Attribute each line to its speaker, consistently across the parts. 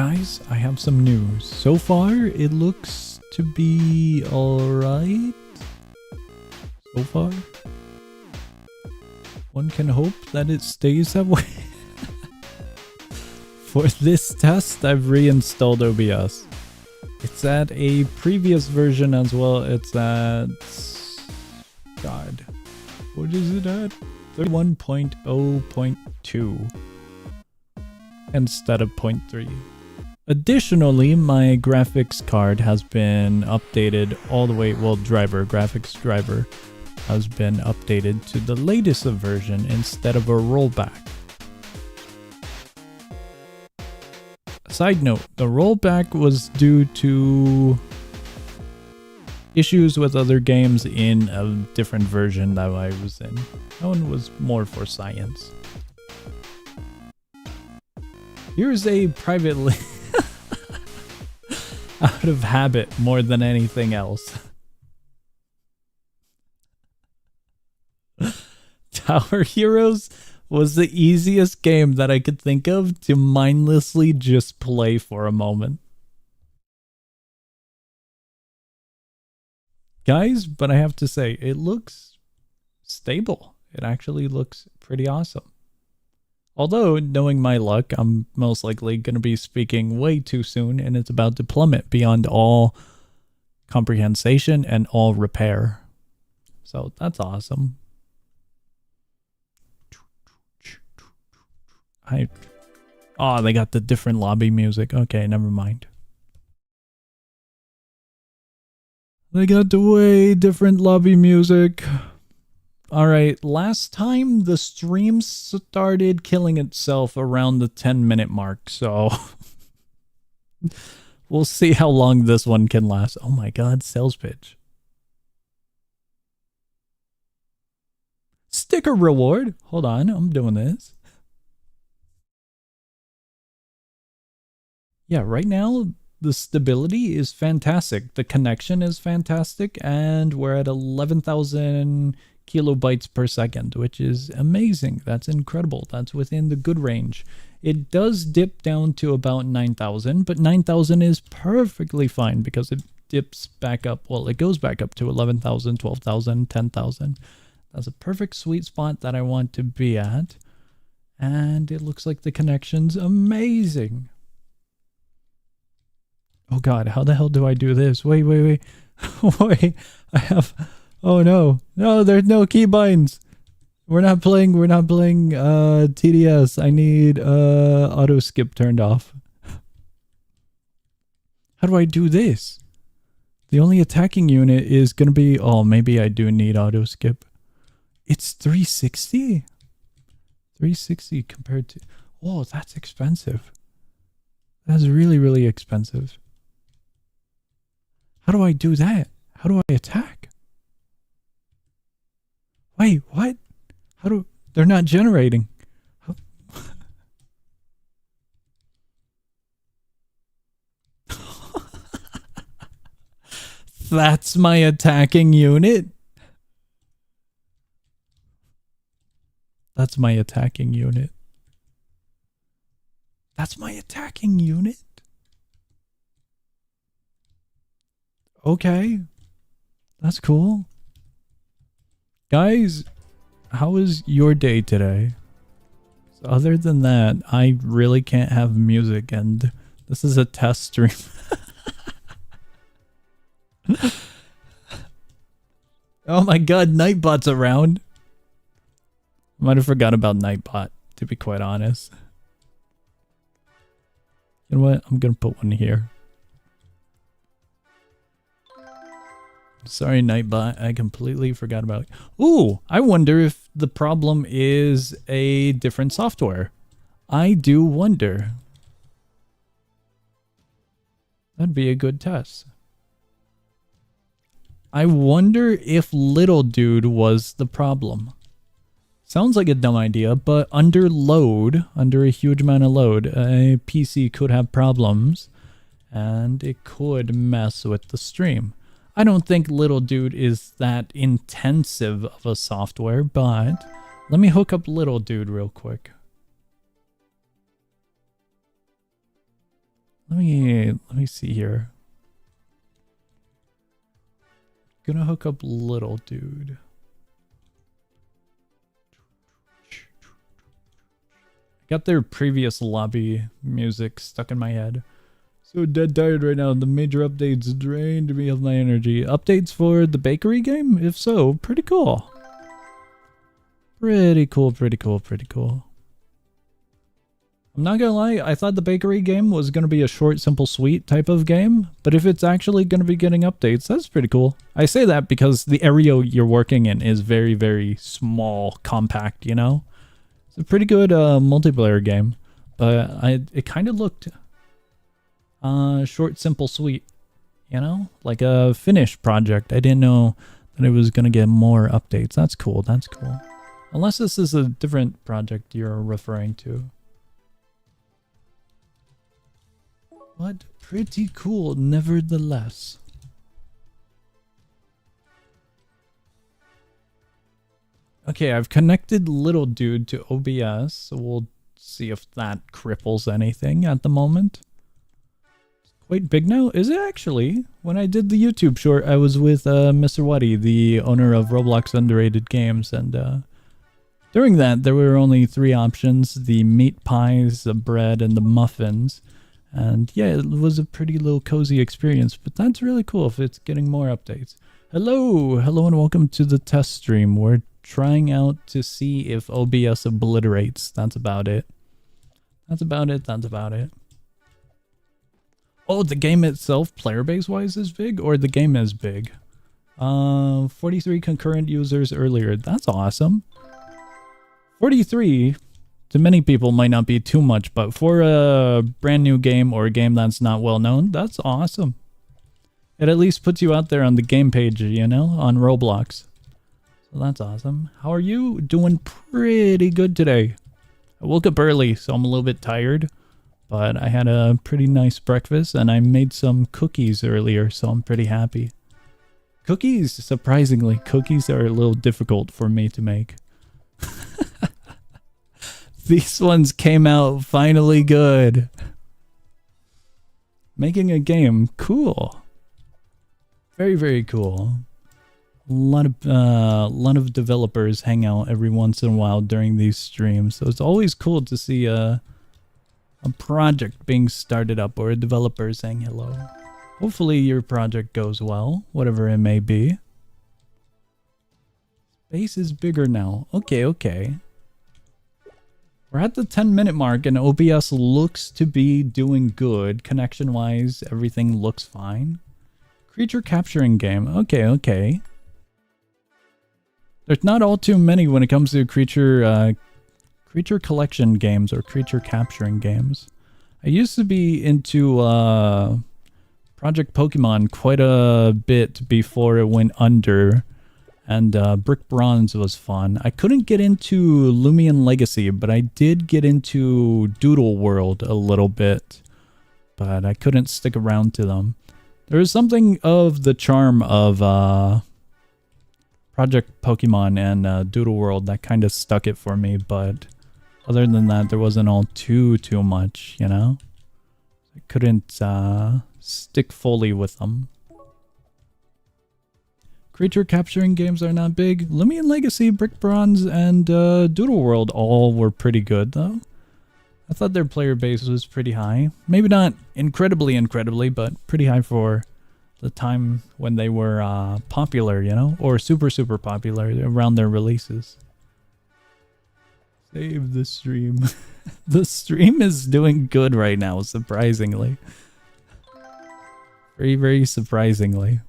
Speaker 1: Guys, I have some news. So far, it looks to be alright. So far. One can hope that it stays that way. For this test, I've reinstalled OBS. It's at a previous version as well. It's at... God. What is it at? 31.0.2 instead of 0.3. Additionally, my graphics card has been updated all the way, well, graphics driver has been updated to the latest version instead of a rollback. Side note, the rollback was due to issues with other games in a different version that I was in. That one was more for science. Here's a private link. Out of habit more than anything else. Tower Heroes was the easiest game that I could think of to mindlessly just play for a moment. Guys, but I have to say, it looks stable. It actually looks pretty awesome. Although, knowing my luck, I'm most likely going to be speaking way too soon and it's about to plummet beyond all comprehension and all repair. So that's awesome. Oh, they got the different lobby music. Okay, never mind. They got the way different lobby music. Alright, last time the stream started killing itself around the 10-minute mark, so we'll see how long this one can last. Oh my god, sales pitch. Sticker reward. Hold on, I'm doing this. Yeah, right now the stability is fantastic. The connection is fantastic, and we're at 11,000 kilobytes per second, which is amazing. That's incredible. That's within the good range. It does dip down to about 9,000, but 9,000 is perfectly fine because it dips back up. Well, it goes back up to 11,000, 12,000, 10,000. That's a perfect sweet spot that I want to be at. And it looks like the connection's amazing. Oh god, how the hell do I do this? Wait. Wait, I have... Oh no. No, there's no keybinds. We're not playing TDS. I need auto skip turned off. How do I do this? The only attacking unit is gonna be... Oh, maybe I do need auto skip. It's 360? 360 compared to... Oh, that's expensive. That's really, really expensive. How do I do that? How do I attack? Wait, what? How do... They're not generating. How... That's my attacking unit? That's my attacking unit. That's my attacking unit? Okay. That's cool. Guys, how was your day today? So other than that, I really can't have music, and this is a test stream. Oh my god, Nightbot's around. Might have forgot about Nightbot, to be quite honest. You know what? I'm gonna put one here. Sorry, Nightbot. I completely forgot about it. Ooh, I wonder if the problem is a different software. I do wonder. That'd be a good test. I wonder if Little Dude was the problem. Sounds like a dumb idea, but under load, under a huge amount of load, a PC could have problems, and it could mess with the stream. I don't think Little Dude is that intensive of a software, but let me hook up Little Dude real quick. Let me see here. Gonna hook up little dude. Got their previous lobby music stuck in my head. So dead tired right now. The major updates drained me of my energy. Updates for the bakery game? If so, pretty cool. Pretty cool, pretty cool, pretty cool. I'm not gonna lie, I thought the bakery game was gonna be a short, simple, sweet type of game, but if it's actually gonna be getting updates, that's pretty cool. I say that because the area you're working in is very, very small, compact, you know? It's a pretty good multiplayer game, but it kind of looked short, simple, sweet, you know? Like a finished project. I didn't know that it was gonna get more updates. That's cool, that's cool. Unless this is a different project you're referring to. But pretty cool, nevertheless. Okay, I've connected little dude to OBS, so we'll see if that cripples anything at the moment. It's quite big now. Is it actually? When I did the YouTube short, I was with Mr. Waddy, the owner of Roblox Underrated Games, and during that, there were only 3 options: the meat pies, the bread, and the muffins. And yeah, it was a pretty little cozy experience, but that's really cool if it's getting more updates. Hello and welcome to the test stream. We're trying out to see if OBS obliterates. That's about it. That's about it. Oh, the game itself, player base wise, is big, or the game is big? 43 concurrent users earlier. That's awesome. 43 to many people might not be too much, but for a brand new game or a game that's not well known, that's awesome. It at least puts you out there on the game page, you know, on Roblox. So that's awesome. How are you? Doing pretty good today. I woke up early, so I'm a little bit tired, but I had a pretty nice breakfast and I made some cookies earlier, so I'm pretty happy. Cookies, surprisingly, cookies are a little difficult for me to make. These ones came out finally good. Making a game, cool. Very, very cool. A lot of developers hang out every once in a while during these streams, so it's always cool to see a project being started up or a developer saying hello. Hopefully your project goes well, whatever it may be. Space is bigger now. Okay. We're at the 10-minute mark and OBS looks to be doing good. Connection-wise, everything looks fine. Creature capturing game. Okay. There's not all too many when it comes to creature collection games or creature capturing games. I used to be into Project Pokemon quite a bit before it went under. And Brick Bronze was fun. I couldn't get into Loomian Legacy, but I did get into Doodle World a little bit. But I couldn't stick around to them. There was something of the charm of Project Pokemon and Doodle World that kind of stuck it for me. But other than that, there wasn't all too much, you know? I couldn't stick fully with them. Creature capturing games are not big. Loomian Legacy, Brick Bronze, and Doodle World all were pretty good, though. I thought their player base was pretty high. Maybe not incredibly, but pretty high for the time when they were popular, you know? Or super popular around their releases. Save the stream. The stream is doing good right now, surprisingly. Very, very surprisingly.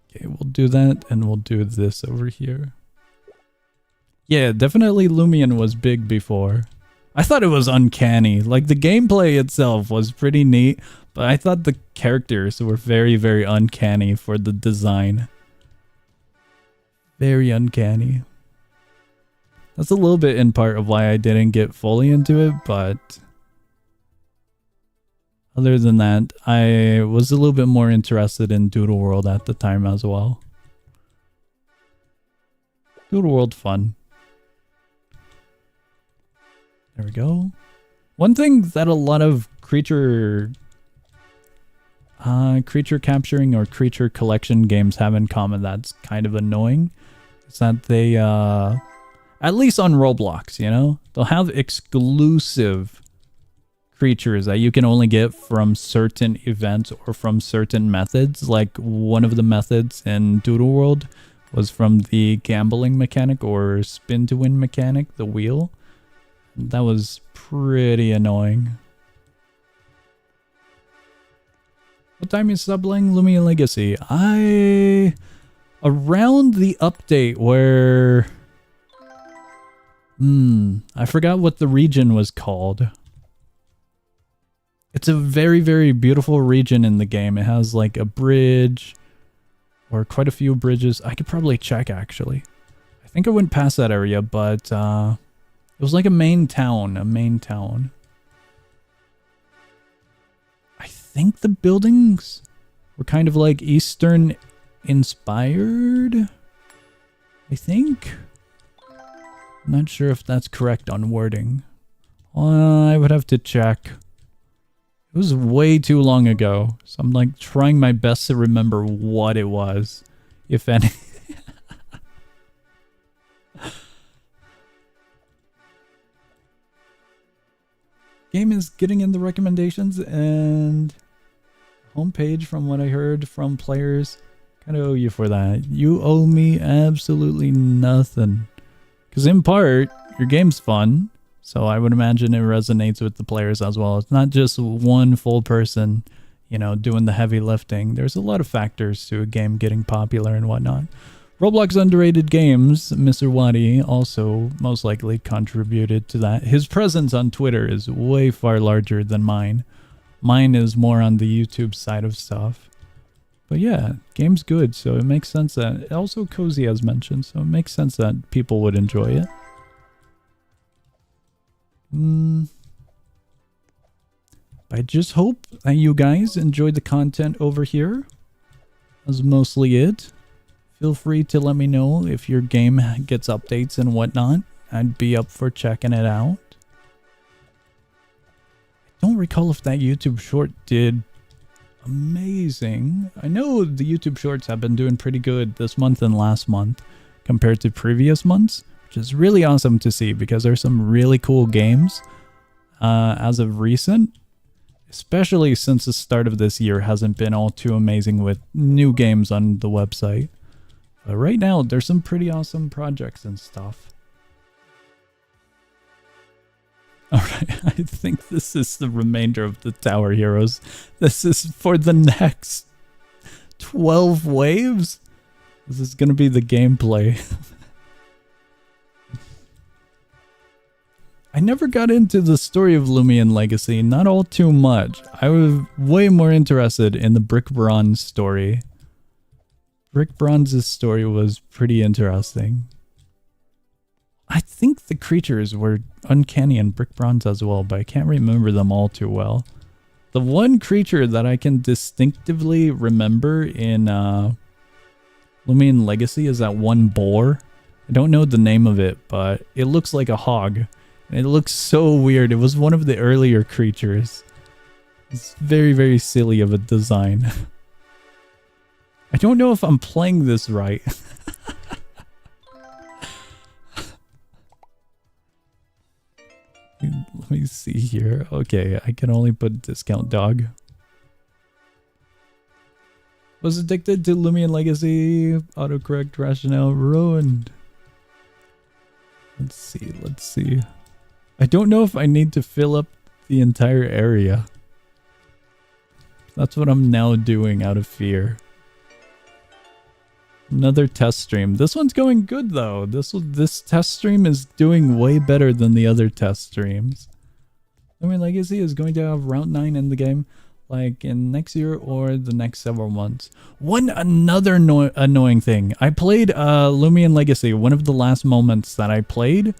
Speaker 1: Okay, we'll do that, and we'll do this over here. Yeah, definitely Loomian was big before. I thought it was uncanny. Like, the gameplay itself was pretty neat, but I thought the characters were very, very uncanny for the design. Very uncanny. That's a little bit in part of why I didn't get fully into it, but other than that, I was a little bit more interested in Doodle World at the time as well. Doodle World fun. There we go. One thing that a lot of creature capturing or creature collection games have in common that's kind of annoying is that they, at least on Roblox, you know, they'll have exclusive creatures that you can only get from certain events or from certain methods. Like one of the methods in Doodle World was from the gambling mechanic or spin to win mechanic, the wheel. That was pretty annoying. What time is subling Loomian Legacy? Around the update where... I forgot what the region was called. It's a very, very beautiful region in the game. It has like a bridge or quite a few bridges. I could probably check actually. I think I went past that area, but it was like a main town, I think the buildings were kind of like Eastern inspired, I think. I'm not sure if that's correct on wording. I would have to check. It was way too long ago, so I'm like trying my best to remember what it was, if any. Game is getting in the recommendations and homepage from what I heard from players. Kind of owe you for that. You owe me absolutely nothing. Because in part, your game's fun. So I would imagine it resonates with the players as well. It's not just one full person, you know, doing the heavy lifting. There's a lot of factors to a game getting popular and whatnot. Roblox Underrated Games, Mr. Wadi, also most likely contributed to that. His presence on Twitter is way far larger than mine. Mine is more on the YouTube side of stuff. But yeah, game's good, so it makes sense that... Also cozy as mentioned, so it makes sense that people would enjoy it. I just hope that you guys enjoyed the content over here. That's mostly it. Feel free to let me know if your game gets updates and whatnot. I'd be up for checking it out. I don't recall if that YouTube short did amazing. I know the YouTube shorts have been doing pretty good this month and last month compared to previous months, which is really awesome to see because there's some really cool games as of recent, especially since the start of this year hasn't been all too amazing with new games on the website. But right now, there's some pretty awesome projects and stuff. Alright, I think this is the remainder of the Tower Heroes. This is for the next 12 waves? This is going to be the gameplay. I never got into the story of Loomian Legacy, not all too much. I was way more interested in the Brick Bronze story. Brick Bronze's story was pretty interesting. I think the creatures were uncanny in Brick Bronze as well, but I can't remember them all too well. The one creature that I can distinctively remember in Loomian Legacy is that one boar. I don't know the name of it, but it looks like a hog. And it looks so weird. It was one of the earlier creatures. It's very, very silly of a design. I don't know if I'm playing this right. Let me see here. Okay, I can only put discount dog. Was addicted to Loomian Legacy. Autocorrect rationale ruined. Let's see. I don't know if I need to fill up the entire area. That's what I'm now doing out of fear. Another test stream. This one's going good though. This test stream is doing way better than the other test streams. Loomian Legacy is going to have Route 9 in the game, like in next year or the next several months. Another annoying thing. I played Loomian Legacy. One of the last moments that I played.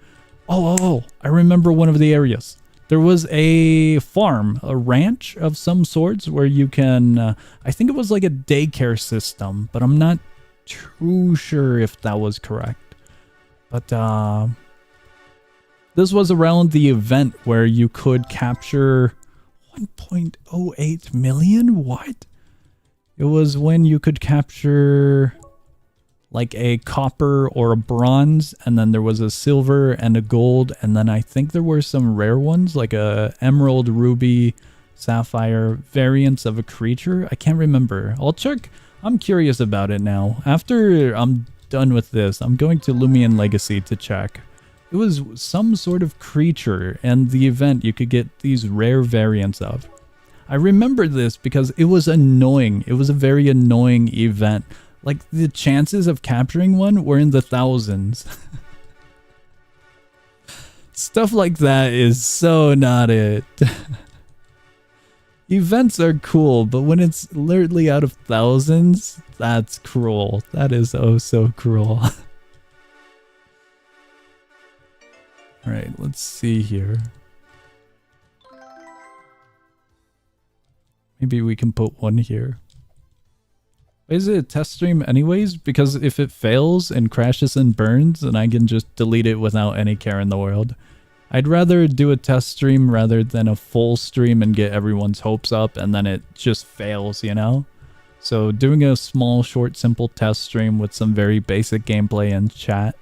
Speaker 1: Oh, I remember one of the areas. There was a farm, a ranch of some sorts where you can, I think it was like a daycare system, but I'm not too sure if that was correct. But This was around the event where you could capture 1.08 million? What? It was when you could capture like a copper or a bronze, and then there was a silver and a gold, and then I think there were some rare ones like a emerald, ruby, sapphire variants of a creature. I can't remember. I'll check. I'm curious about it now. After I'm done with this, I'm going to Loomian Legacy to check. It was some sort of creature, and the event you could get these rare variants of. I remember this because it was annoying. It was a very annoying event. Like, the chances of capturing one were in the thousands. Stuff like that is so not it. Events are cool, but when it's literally out of thousands, that's cruel. That is oh so cruel. Alright, let's see here. Maybe we can put one here. Is it a test stream anyways? Because if it fails and crashes and burns, then I can just delete it without any care in the world. I'd rather do a test stream rather than a full stream and get everyone's hopes up and then it just fails, you know? So doing a small, short, simple test stream with some very basic gameplay and chat,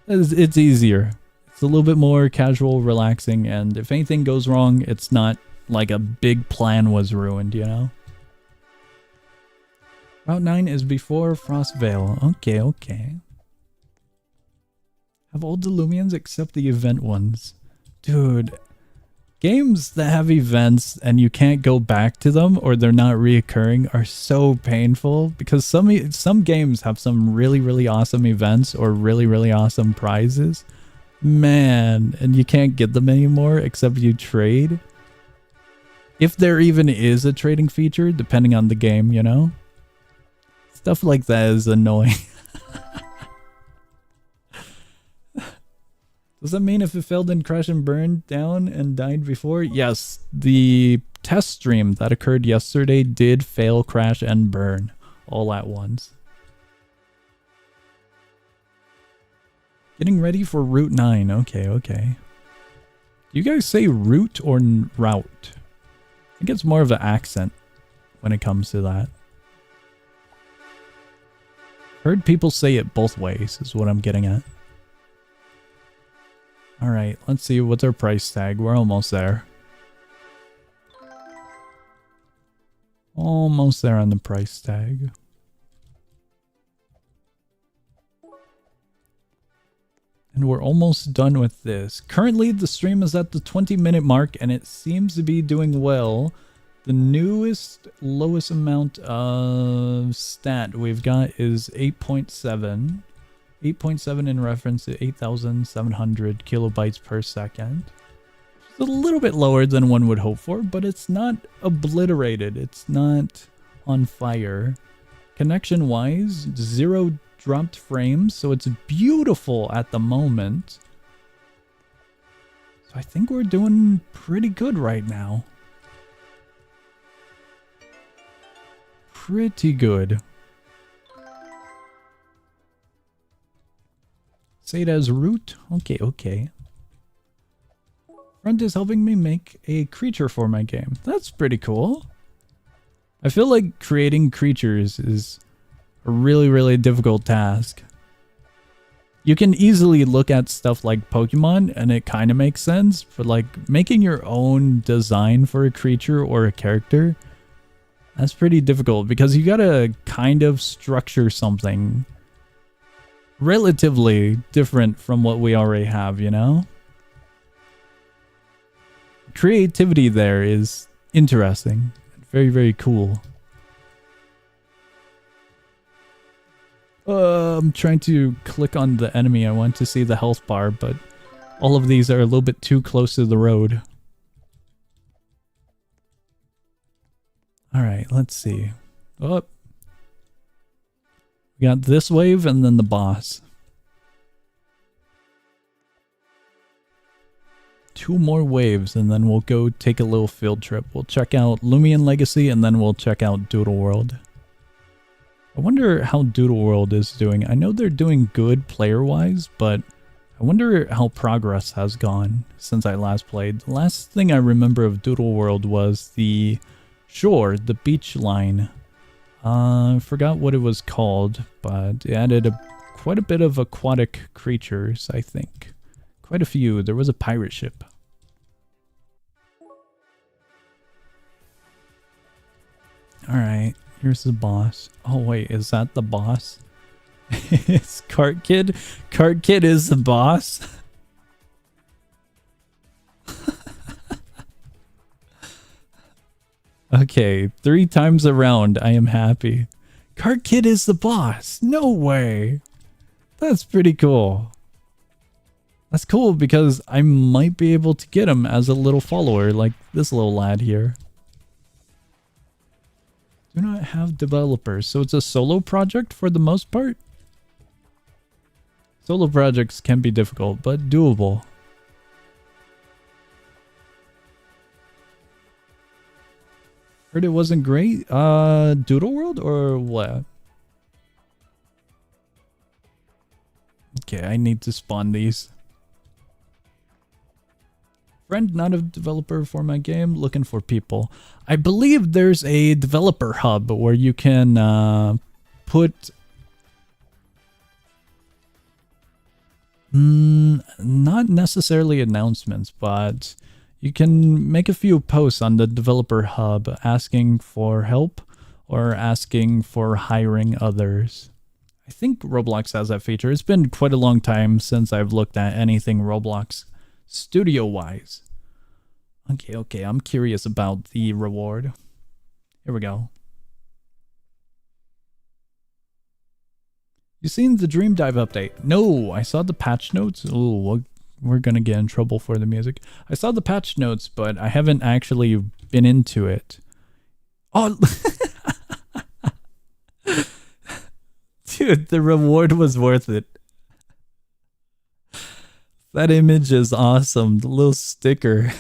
Speaker 1: it's easier. It's a little bit more casual, relaxing, and if anything goes wrong, it's not like a big plan was ruined, you know? Route 9 is before Frostvale. Okay, okay. Have all the Loomians except the event ones. Dude, games that have events and you can't go back to them or they're not reoccurring are so painful because some games have some really awesome events or really awesome prizes. Man, and you can't get them anymore except you trade. If there even is a trading feature, depending on the game, you know? Stuff like that is annoying. Does that mean if it failed and crashed and burned down and died before? Yes, the test stream that occurred yesterday did fail, crash, and burn all at once. Getting ready for Route 9. Okay, okay. Do you guys say route or route? I think it's more of an accent when it comes to that. Heard people say it both ways is what I'm getting at. Alright, let's see what's our price tag. We're almost there. Almost there on the price tag. And we're almost done with this. Currently, the stream is at the 20-minute mark, and it seems to be doing well. The lowest amount of stat we've got is 8.7. 8.7 in reference to 8,700 kilobytes per second. It's a little bit lower than one would hope for, but it's not obliterated. It's not on fire. Connection-wise, 0 dropped frames, so it's beautiful at the moment. So I think we're doing pretty good right now. Pretty good. Say it as root? Okay, okay. Front is helping me make a creature for my game. That's pretty cool. I feel like creating creatures is a really difficult task. You can easily look at stuff like Pokemon and it kind of makes sense, but like making your own design for a creature or a character, that's pretty difficult because you gotta kind of structure something relatively different from what we already have, you know? Creativity there is interesting. Very cool. I'm trying to click on the enemy. I want to see the health bar, but all of these are a little bit too close to the road. Alright, let's see. Oh. We got this wave and then the boss. 2 more waves and then we'll go take a little field trip. We'll check out Loomian Legacy and then we'll check out Doodle World. I wonder how Doodle World is doing. I know they're doing good player-wise, but I wonder how progress has gone since I last played. The last thing I remember of Doodle World was the shore, the beach line. I forgot what it was called, but it added quite a bit of aquatic creatures, I think. Quite a few. There was a pirate ship. Alright, here's the boss. Oh wait, is that the boss? It's Cart Kid? Cart Kid is the boss? Okay, 3 times around, I am happy. Cart Kid is the boss! No way! That's pretty cool. That's cool because I might be able to get him as a little follower, like this little lad here. Do not have developers, so it's a solo project for the most part? Solo projects can be difficult, but doable. Heard it wasn't great? Doodle World or what? Okay, I need to spawn these. Friend, not a developer for my game, looking for people. I believe there's a developer hub where you can put... not necessarily announcements, but you can make a few posts on the developer hub asking for help or asking for hiring others. I think Roblox has that feature. It's been quite a long time since I've looked at anything Roblox studio-wise. Okay, I'm curious about the reward. Here we go. You seen the Dream Dive update? No, I saw the patch notes. Oh, we're gonna get in trouble for the music. I saw the patch notes, but I haven't actually been into it. Oh, dude, the reward was worth it. That image is awesome. The little sticker.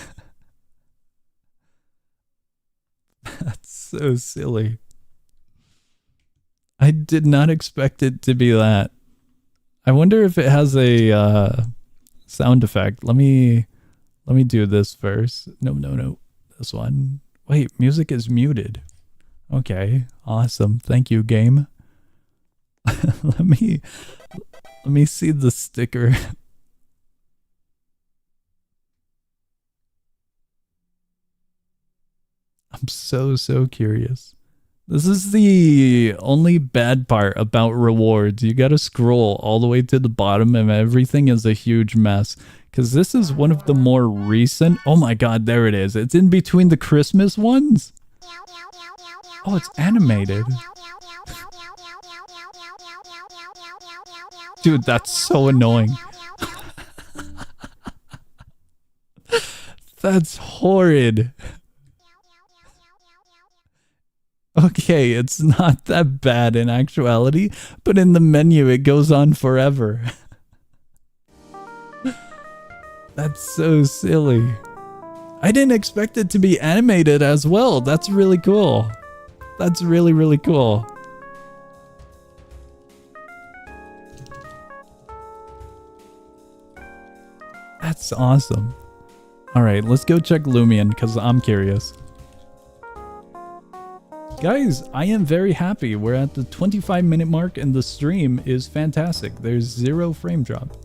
Speaker 1: That's so silly. I did not expect it to be that. I wonder if it has a sound effect. Let me do this first. No. This one. Wait, music is muted. Okay, awesome. Thank you, game. let me see the sticker. I'm so curious. This is the only bad part about rewards. You gotta scroll all the way to the bottom and everything is a huge mess. Because this is one of the more recent... Oh my god, there it is. It's in between the Christmas ones. Oh, it's animated. Dude, that's so annoying. That's horrid. Okay, it's not that bad in actuality, but in the menu it goes on forever. That's so silly. I didn't expect it to be animated as well. That's really cool. That's really cool. That's awesome. Alright, let's go check Loomian because I'm curious. Guys, I am very happy. We're at the 25-minute mark and the stream is fantastic. There's 0 frame drop.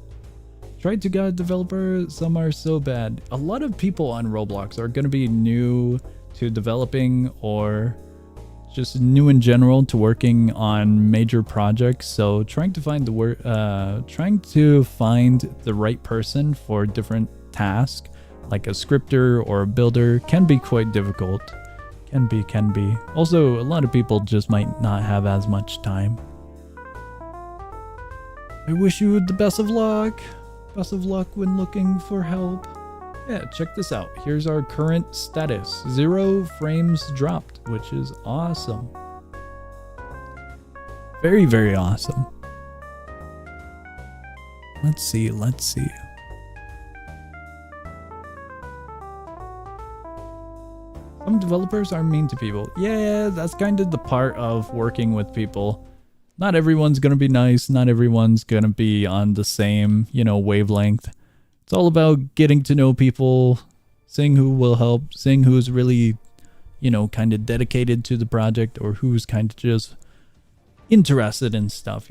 Speaker 1: Tried to get a developer, some are so bad. A lot of people on Roblox are going to be new to developing or just new in general to working on major projects. So trying to find the right person for different tasks, like a scripter or a builder, can be quite difficult. Can be. Also, a lot of people just might not have as much time. I wish you the best of luck. Best of luck when looking for help. Yeah, check this out. Here's our current status. 0 frames dropped, which is awesome. Very awesome. Let's see. Some developers are mean to people. Yeah, that's kind of the part of working with people. Not everyone's going to be nice. Not everyone's going to be on the same, wavelength. It's all about getting to know people, seeing who will help, seeing who's really, kind of dedicated to the project or who's kind of just interested in stuff,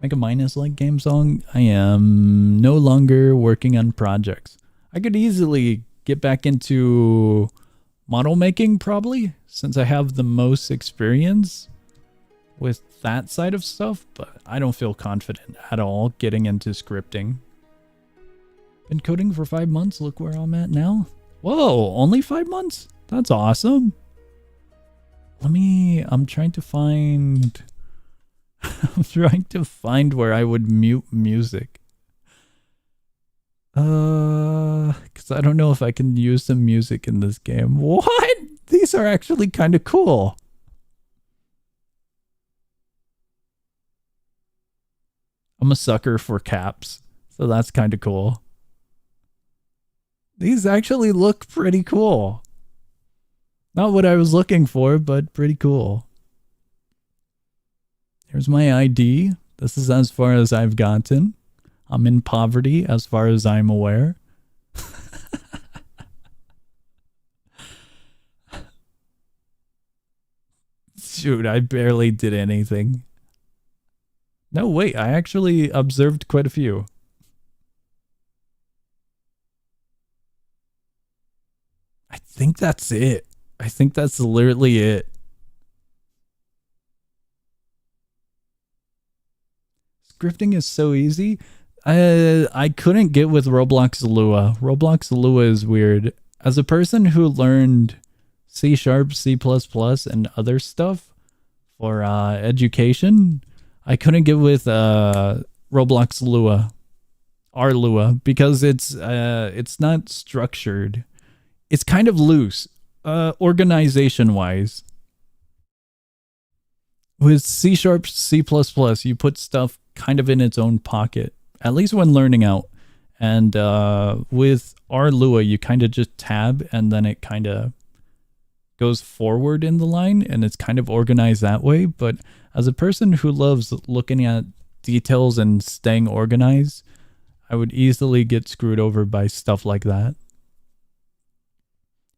Speaker 1: Make a minus like game song. I am no longer working on projects. I could easily get back into model making probably, since I have the most experience with that side of stuff, but I don't feel confident at all getting into scripting. Been coding for 5 months. Look where I'm at now. Whoa, only 5 months? That's awesome. I'm trying to find where I would mute music. Because I don't know if I can use some music in this game. What? These are actually kind of cool. I'm a sucker for caps, so that's kind of cool. These actually look pretty cool. Not what I was looking for, but pretty cool. Here's my ID. This is as far as I've gotten. I'm in poverty as far as I'm aware. Shoot, I barely did anything. No, wait, I actually observed quite a few. I think that's it. I think that's literally it. Scripting is so easy. I couldn't get with Roblox Lua. Roblox Lua is weird. As a person who learned C#, C++, and other stuff for education, I couldn't get with Roblox Lua, R Lua, because it's not structured. It's kind of loose, organization-wise. With C#, C++, you put stuff kind of in its own pocket, at least when learning out. And with R Lua, you kind of just tab, and then it kind of goes forward in the line, and it's kind of organized that way. But as a person who loves looking at details and staying organized, I would easily get screwed over by stuff like that.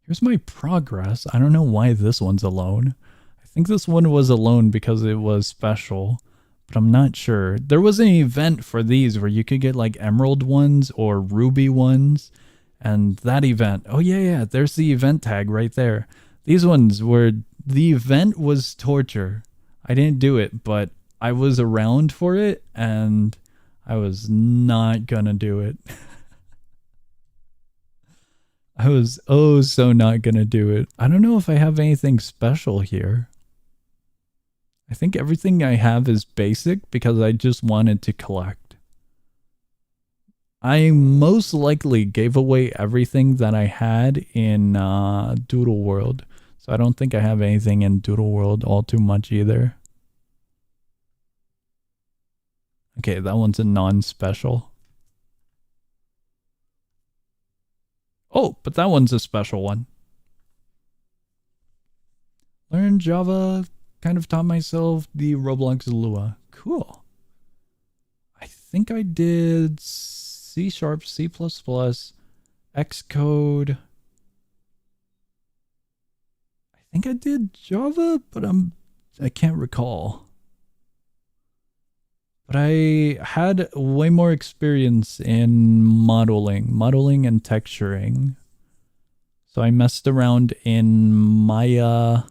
Speaker 1: Here's my progress. I don't know why this one's alone. I think this one was alone because it was special, but I'm not sure. There was an event for these where you could get like emerald ones or ruby ones, and that event, oh yeah, there's the event tag right there. These ones were, the event was torture. I didn't do it, but I was around for it, and I was not gonna do it. I was so not gonna do it. I don't know if I have anything special here. I think everything I have is basic because I just wanted to collect. I most likely gave away everything that I had in Doodle World. So I don't think I have anything in Doodle World all too much either. Okay, that one's a non-special. Oh, but that one's a special one. Learn Java, kind of taught myself the Roblox Lua. Cool. I think I did C#, C++, Xcode. I think I did Java, but I can't recall. But I had way more experience in modeling and texturing. So I messed around in Maya.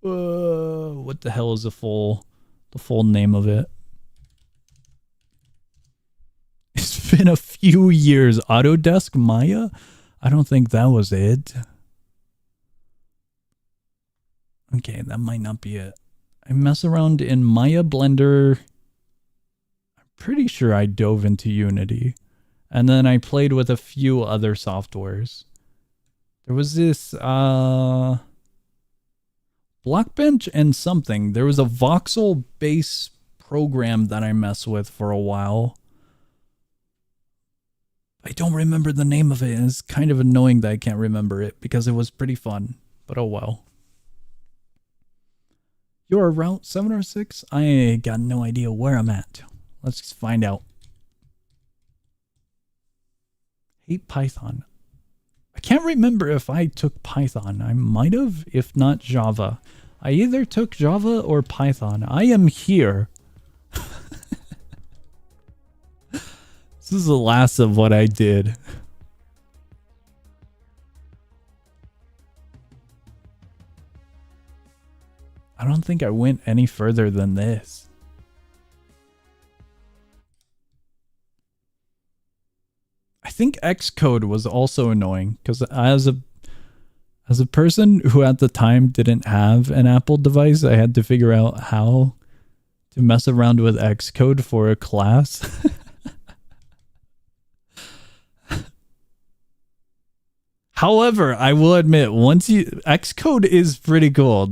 Speaker 1: What the hell is the full name of it? It's been a few years. Autodesk Maya? I don't think that was it. Okay, that might not be it. I mess around in Maya, Blender. Pretty sure I dove into Unity, and then I played with a few other softwares. There was this Blockbench and something. There was a voxel base program that I messed with for a while. I don't remember the name of it, and it's kind of annoying that I can't remember it because it was pretty fun, but oh well. You're Route 7 or 6? I got no idea where I'm at. Let's find out. Hate Python. I can't remember if I took Python. I might have, if not Java. I either took Java or Python. I am here. This is the last of what I did. I don't think I went any further than this. I think Xcode was also annoying because as a person who at the time didn't have an Apple device, I had to figure out how to mess around with Xcode for a class. However, I will admit, Xcode is pretty cool.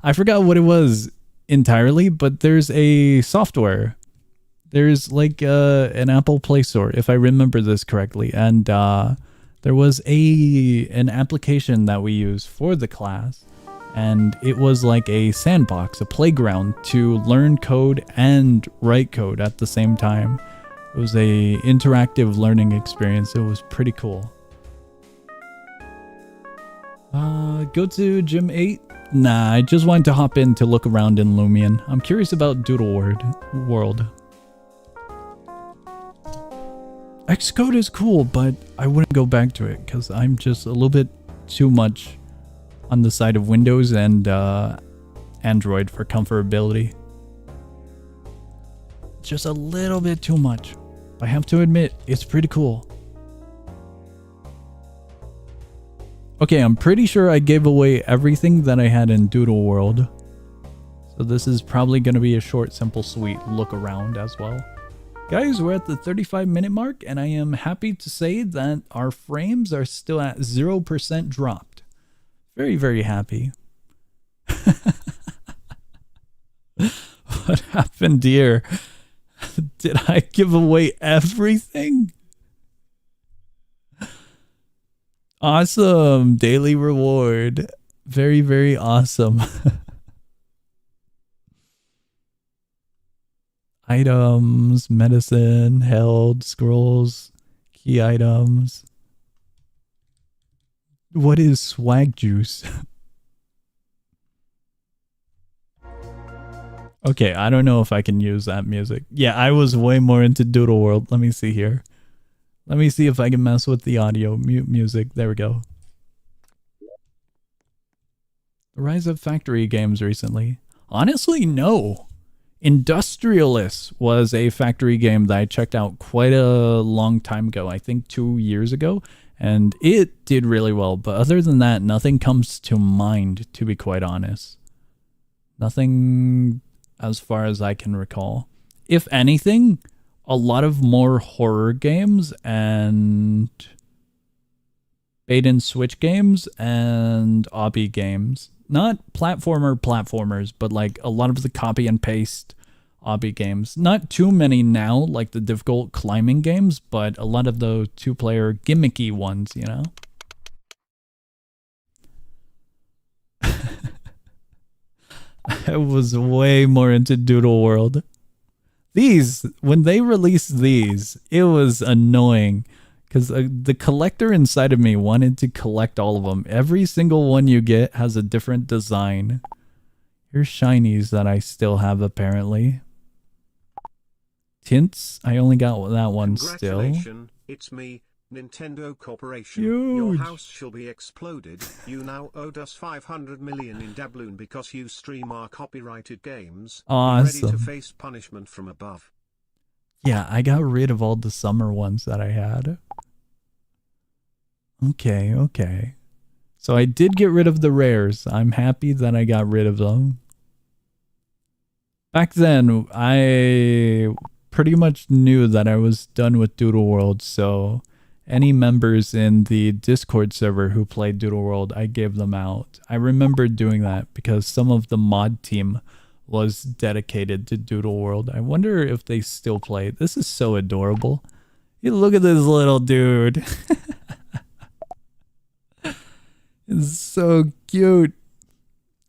Speaker 1: I forgot what it was entirely, but there's a software. There's like an Apple Play Store, if I remember this correctly, and there was an application that we use for the class, and it was like a sandbox, a playground to learn code and write code at the same time. It was a interactive learning experience. It was pretty cool. Go to Gym 8? Nah, I just wanted to hop in to look around in Loomian. I'm curious about Doodle World. Xcode is cool, but I wouldn't go back to it because I'm just a little bit too much on the side of Windows and Android for comfortability. Just a little bit too much. I have to admit, it's pretty cool. Okay, I'm pretty sure I gave away everything that I had in Doodle World. So this is probably going to be a short, simple, sweet look around as well. Guys, we're at the 35-minute mark, and I am happy to say that our frames are still at 0% dropped. Very, very happy. What happened here? Did I give away everything? Awesome. Daily reward. Very, very awesome. Items, medicine, held, scrolls, key items. What is swag juice? Okay, I don't know if I can use that music. Yeah, I was way more into Doodle World. Let me see here. Let me see if I can mess with the audio music. There we go. The rise of factory games recently. Honestly, no. Industrialists was a factory game that I checked out quite a long time ago. I think 2 years ago. And it did really well. But other than that, nothing comes to mind, to be quite honest. Nothing as far as I can recall. If anything, a lot of more horror games and bait and switch games and obby games. Not platformers, but like a lot of the copy and paste obby games. Not too many now, like the difficult climbing games, but a lot of the two-player gimmicky ones, you know? I was way more into Doodle World. When they released these, it was annoying because the collector inside of me wanted to collect all of them. Every single one you get has a different design. Here's shinies that I still have apparently. Tints, I only got that one still.
Speaker 2: It's me, Nintendo Corporation.
Speaker 1: Huge.
Speaker 2: Your house shall be exploded. You now owed us 500 million in doubloon because you stream our copyrighted games.
Speaker 1: Awesome.
Speaker 2: Ready to face punishment from above.
Speaker 1: Yeah, I got rid of all the summer ones that I had. Okay. So I did get rid of the rares. I'm happy that I got rid of them. Back then, I pretty much knew that I was done with Doodle World, so any members in the Discord server who played Doodle World, I gave them out. I remember doing that because some of the mod team was dedicated to Doodle World. I wonder if they still play. This is so adorable. You look at this little dude. It's so cute.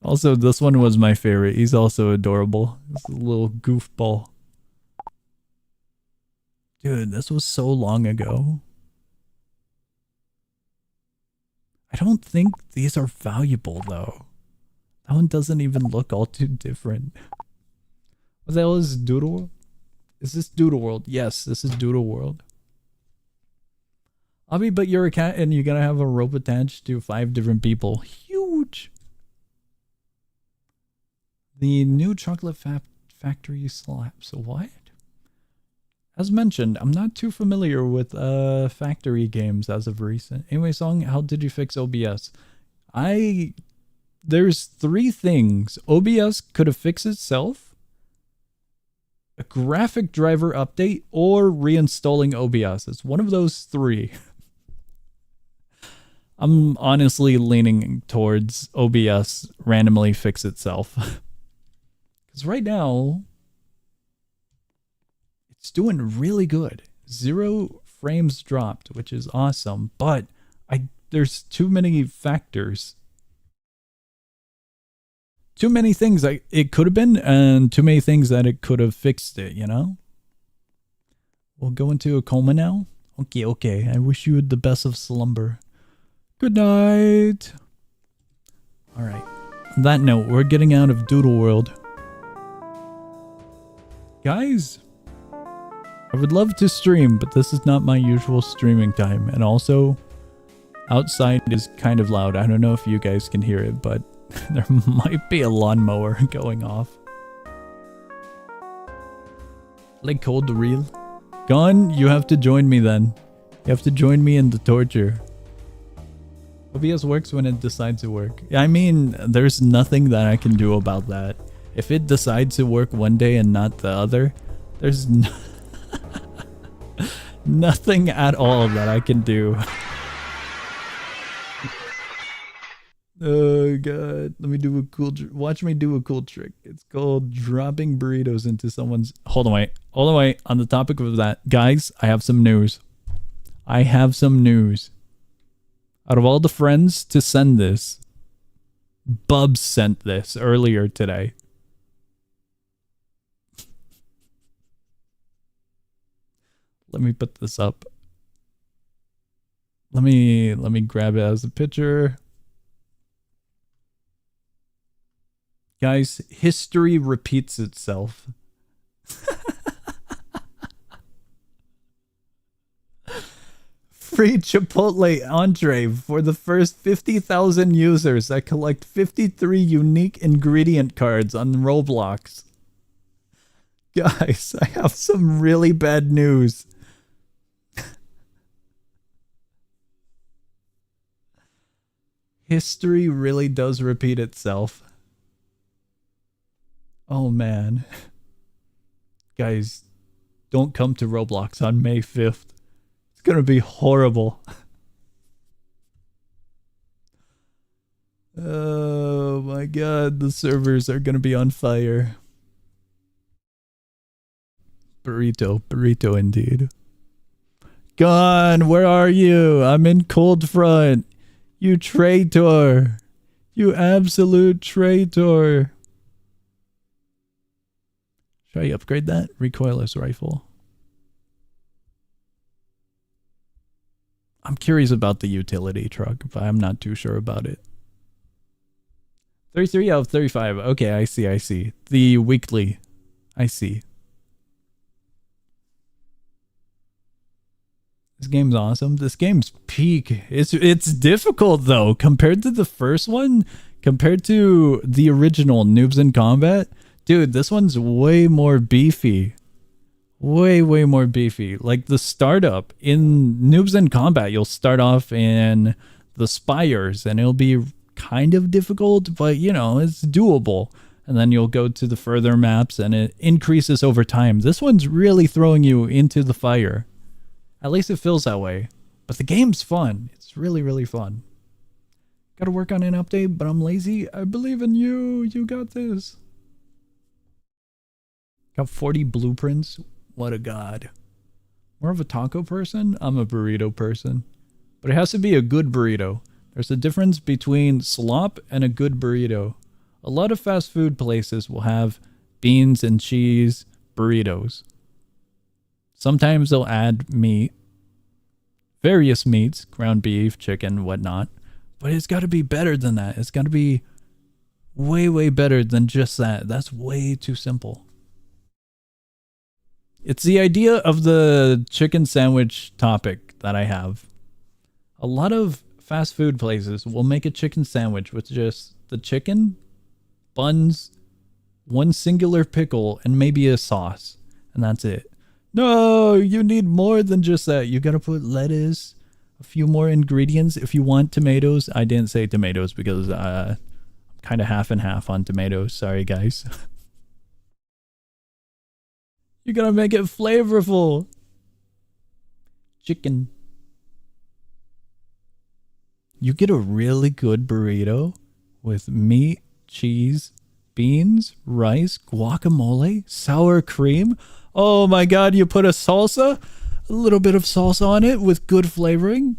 Speaker 1: Also, this one was my favorite. He's also adorable. This is a little goofball. Dude, this was so long ago. I don't think these are valuable, though. That one doesn't even look all too different. What the hell is Doodle World? Is this Doodle World? Yes, this is Doodle World. Abby, but you're a cat and you're gonna have a rope attached to 5 different people. Huge! The new chocolate factory slaps. What? As mentioned, I'm not too familiar with factory games as of recent. Anyway, Song, how did you fix OBS? There's 3 things. OBS could have fixed itself, a graphic driver update, or reinstalling OBS. It's one of those 3. I'm honestly leaning towards OBS randomly fix itself. Because right now, it's doing really good. 0 frames dropped, which is awesome. But there's too many factors. Too many things it could have been, and too many things that it could have fixed it, you know? We'll go into a coma now. Okay. I wish you the best of slumber. Good night. Alright. On that note, we're getting out of Doodle World. Guys, I would love to stream, but this is not my usual streaming time. And also, outside is kind of loud. I don't know if you guys can hear it, but there might be a lawnmower going off. Like cold real. Gone, you have to join me then. You have to join me in the torture. OBS works when it decides to work. I mean, there's nothing that I can do about that. If it decides to work one day and not the other, there's nothing at all that I can do. Oh god, let me do a cool watch me do a cool trick. It's called dropping burritos into someone's... Hold on, wait. On the topic of that, guys, I have some news. Out of all the friends to send this, Bubs sent this earlier today. Let me put this up. Let me grab it as a picture. Guys, history repeats itself. Free Chipotle entree for the first 50,000 users that collect 53 unique ingredient cards on Roblox. Guys, I have some really bad news. History really does repeat itself. Oh man. Guys, don't come to Roblox on May 5th. It's gonna be horrible. Oh my god, the servers are gonna be on fire. Burrito indeed. Gone, where are you? I'm in Cold Front. You traitor. You absolute traitor. Should I upgrade that? Recoilless rifle. I'm curious about the utility truck, but I'm not too sure about it. 33 out of 35. Okay, I see. The weekly. I see. This game's awesome. This game's peak. It's difficult though. Compared to the first one, compared to the original Noobs in Combat, dude, this one's way more beefy. Way more beefy. Like the startup in Noobs in Combat, you'll start off in the spires and it'll be kind of difficult, but you know, it's doable. And then you'll go to the further maps and it increases over time. This one's really throwing you into the fire. At least it feels that way. But the game's fun. It's really fun. Gotta work on an update, but I'm lazy. I believe in you. You got this. Got 40 blueprints. What a god. More of a taco person? I'm a burrito person. But it has to be a good burrito. There's a difference between slop and a good burrito. A lot of fast food places will have beans and cheese burritos. Sometimes they'll add meat, various meats, ground beef, chicken, whatnot. But it's got to be better than that. It's got to be way, way better than just that. That's way too simple. It's the idea of the chicken sandwich topic that I have. A lot of fast food places will make a chicken sandwich with just the chicken, buns, one singular pickle, and maybe a sauce. And that's it. No, you need more than just that. You gotta put lettuce, a few more ingredients. If you want tomatoes, I didn't say tomatoes because I'm kind of half and half on tomatoes. Sorry, guys. You gotta make it flavorful. Chicken. You get a really good burrito with meat, cheese, beans, rice, guacamole, sour cream. Oh my god, you put a salsa? A little bit of salsa on it with good flavoring?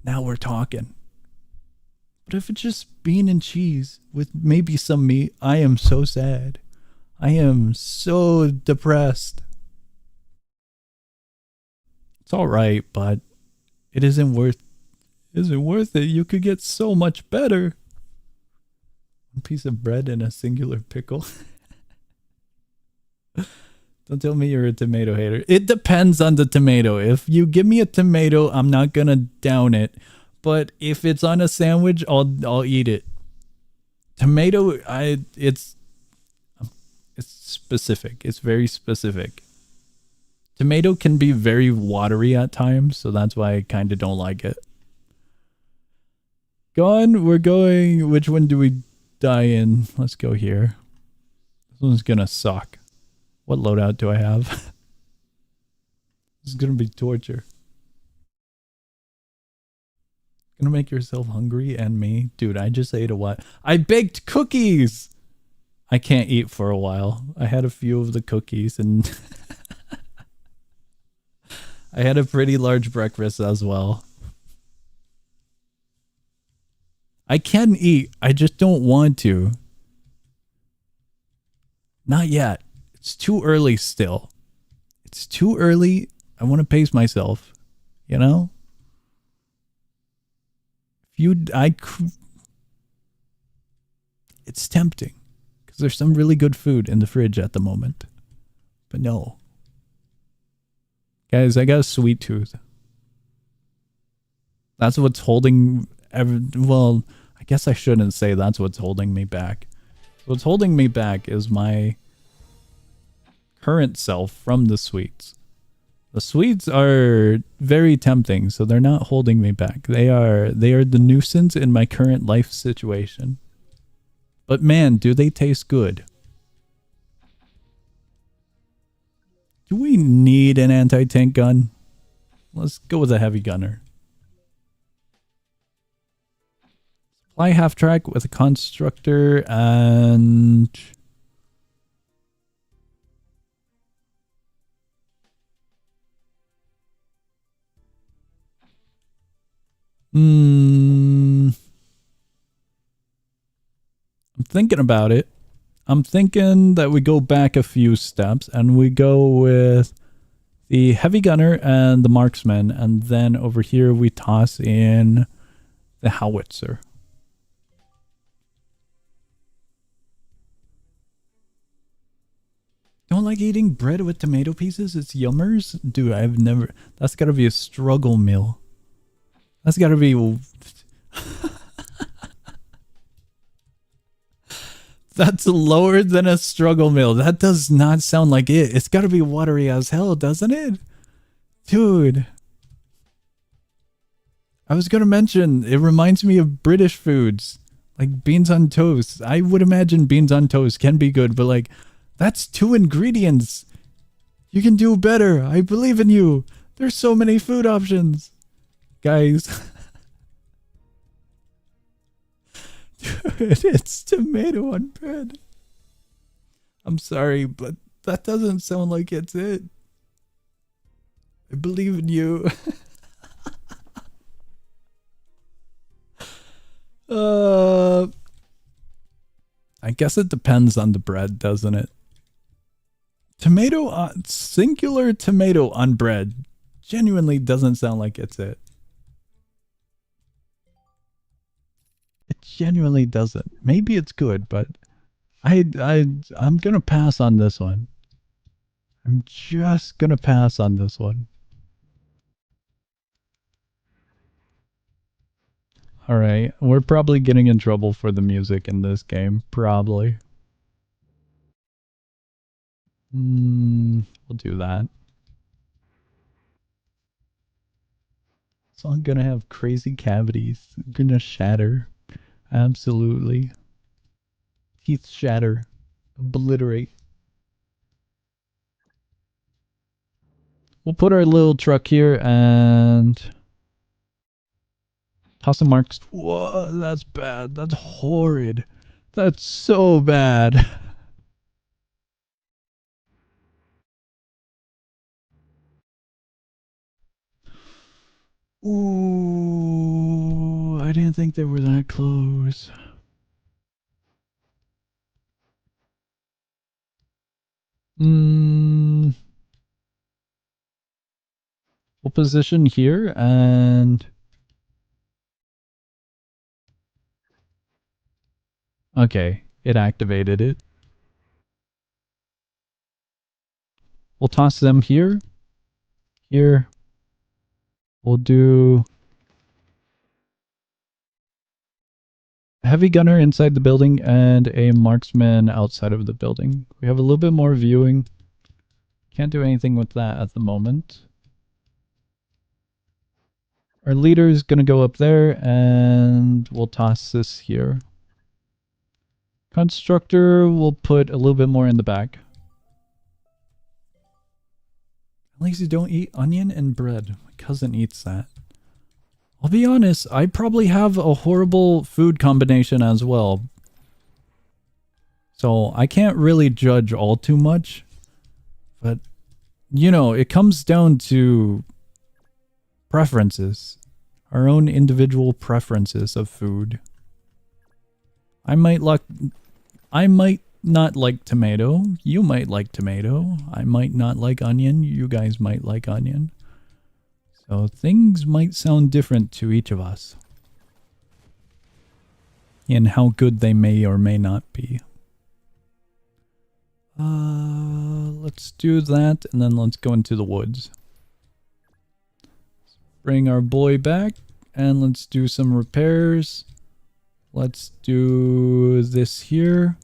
Speaker 1: Now we're talking. But if it's just bean and cheese with maybe some meat, I am so sad. I am so depressed. It's alright, but it isn't worth it. You could get so much better. One piece of bread and a singular pickle. Don't tell me you're a tomato hater. It depends on the tomato. If you give me a tomato, I'm not gonna down it. But if it's on a sandwich, I'll eat it. Tomato, it's specific. It's very specific. Tomato can be very watery at times, so that's why I kind of don't like it. Gone. We're going. Which one do we die in? Let's go here. This one's gonna suck. What loadout do I have? This is gonna be torture. Gonna make yourself hungry and me. Dude, I just ate a what? I baked cookies! I can't eat for a while. I had a few of the cookies and I had a pretty large breakfast as well. I can eat. I just don't want to. Not yet. It's too early still. It's too early. I want to pace myself. You know? It's tempting. Because there's some really good food in the fridge at the moment. But no. Guys, I got a sweet tooth. That's what's holding... Well, I guess I shouldn't say that's what's holding me back. What's holding me back is my current self from the sweets. The sweets are very tempting, so they're not holding me back. They are the nuisance in my current life situation. But man, do they taste good. Do we need an anti-tank gun? Let's go with a heavy gunner. Supply half track with a constructor and... I'm thinking about it. I'm thinking that we go back a few steps and we go with the heavy gunner and the marksman, and then over here we toss in the howitzer. Don't like eating bread with tomato pieces? It's yummers? Dude, I've never... That's gotta be a struggle meal. That's gotta be... That's lower than a struggle meal. That does not sound like it. It's gotta be watery as hell, doesn't it? Dude. I was gonna mention, it reminds me of British foods. Like beans on toast. I would imagine beans on toast can be good, but like, that's 2 ingredients. You can do better. I believe in you. There's so many food options. Guys. Dude, it's tomato on bread. I'm sorry, but that doesn't sound like it's it. I believe in you. I guess it depends on the bread, doesn't it? Tomato on singular tomato on bread genuinely doesn't sound like it's it. It genuinely doesn't. Maybe it's good, but I'm gonna pass on this one. I'm just gonna pass on this one. Alright, we're probably getting in trouble for the music in this game. Probably. We'll do that. So I'm gonna have crazy cavities. I'm gonna shatter. Absolutely. Teeth shatter. Obliterate. We'll put our little truck here and toss some marks. Whoa, that's bad. That's horrid. That's so bad. Ooh, I didn't think they were that close. We'll position here and okay, it activated it. We'll toss them here. Here. We'll do a heavy gunner inside the building and a marksman outside of the building. We have a little bit more viewing. Can't do anything with that at the moment. Our leader is going to go up there and we'll toss this here. Constructor will put a little bit more in the back. At least you don't eat onion and bread. My cousin eats that. I'll be honest, I probably have a horrible food combination as well. So I can't really judge all too much. But, you know, it comes down to preferences. Our own individual preferences of food. I might not like tomato. You might like tomato. I might not like onion. You guys might like onion. So things might sound different to each of us. In how good they may or may not be. Let's do that and then let's go into the woods. Bring our boy back and let's do some repairs. Let's do this here.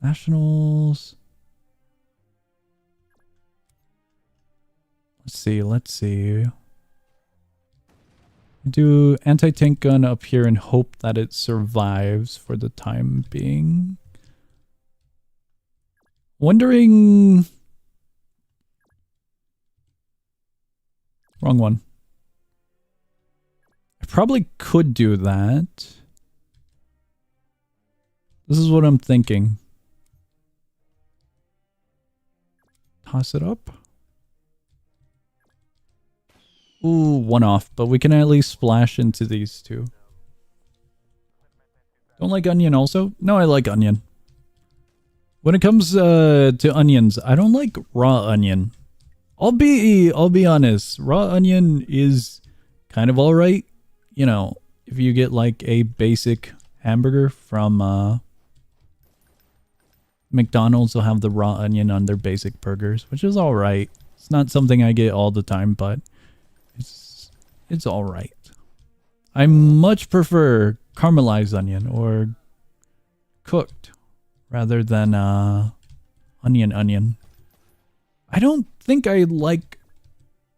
Speaker 1: Nationals. Let's see. Do anti-tank gun up here and hope that it survives for the time being. Wondering... Wrong one. I probably could do that. This is what I'm thinking. Toss it up. Ooh, one off, but we can at least splash into these two. Don't like onion also? No, I like onion. When it comes to onions, I don't like raw onion. I'll be honest, raw onion is kind of alright. You know, if you get like a basic hamburger from McDonald's, they'll have the raw onion on their basic burgers, which is alright. It's not something I get all the time, but it's alright. I much prefer caramelized onion or cooked rather than onion. I don't think I like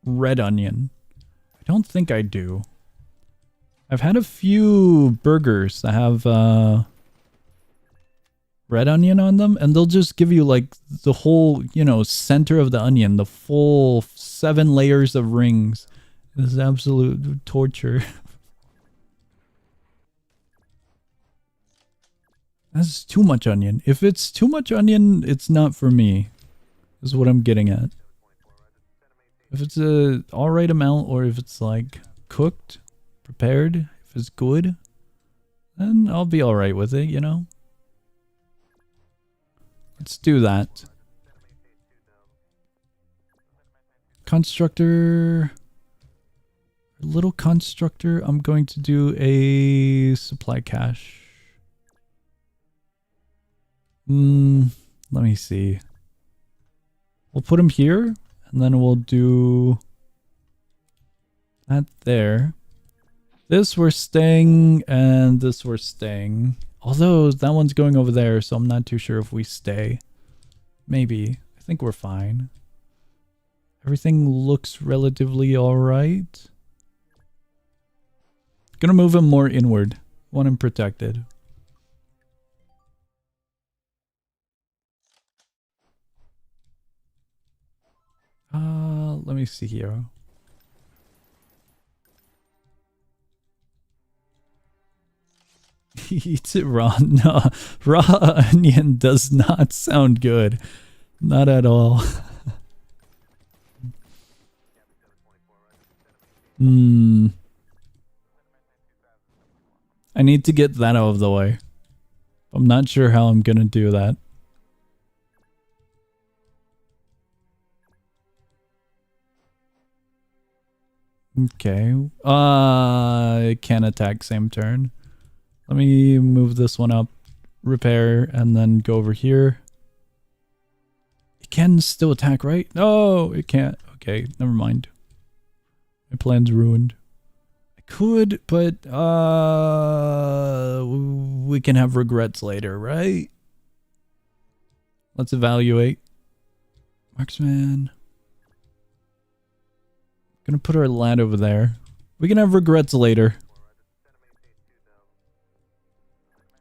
Speaker 1: red onion. I don't think I do. I've had a few burgers that have red onion on them, and they'll just give you like the whole, you know, center of the onion, the full 7 layers of rings. This is absolute torture. That's too much onion. If it's too much onion, it's not for me. Is what I'm getting at. If it's a alright amount, or if it's like cooked, prepared, if it's good, then I'll be alright with it, you know? Let's do that. Constructor. Little constructor. I'm going to do a supply cache. Let me see. We'll put him here, and then we'll do that there. This we're staying, and this we're staying. Although that one's going over there, so I'm not too sure if we stay. Maybe. I think we're fine. Everything looks relatively alright. Gonna move him more inward. Want him protected. Let me see here. He eats it raw. No, raw onion does not sound good. Not at all. I need to get that out of the way. I'm not sure how I'm gonna do that. Okay. It can attack same turn. Let me move this one up, repair, and then go over here. It can still attack, right? No, it can't. Okay, never mind. My plan's ruined. I could, but we can have regrets later, right? Let's evaluate. Marksman. Gonna put our lad over there. We can have regrets later.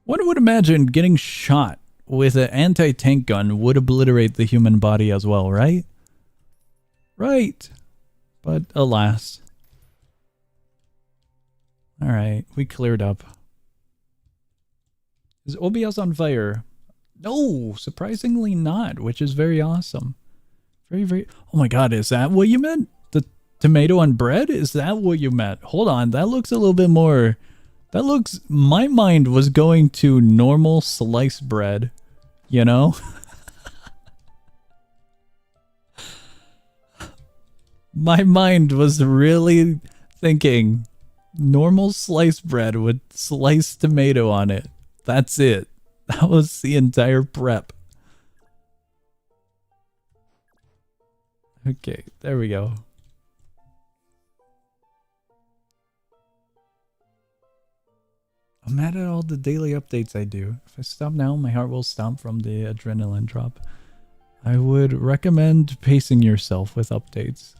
Speaker 1: One would imagine getting shot with an anti-tank gun would obliterate the human body as well, right? Right. But alas. Alright, we cleared up. Is OBS on fire? No, surprisingly not, which is very awesome. Very... Oh my god, is that what you meant? The tomato on bread? Is that what you meant? Hold on, that looks a little bit more... That looks... My mind was going to normal sliced bread, you know? My mind was really thinking normal sliced bread with sliced tomato on it. That's it. That was the entire prep. Okay, there we go. I'm mad at all the daily updates I do. If I stop now, my heart will stop from the adrenaline drop. I would recommend pacing yourself with updates.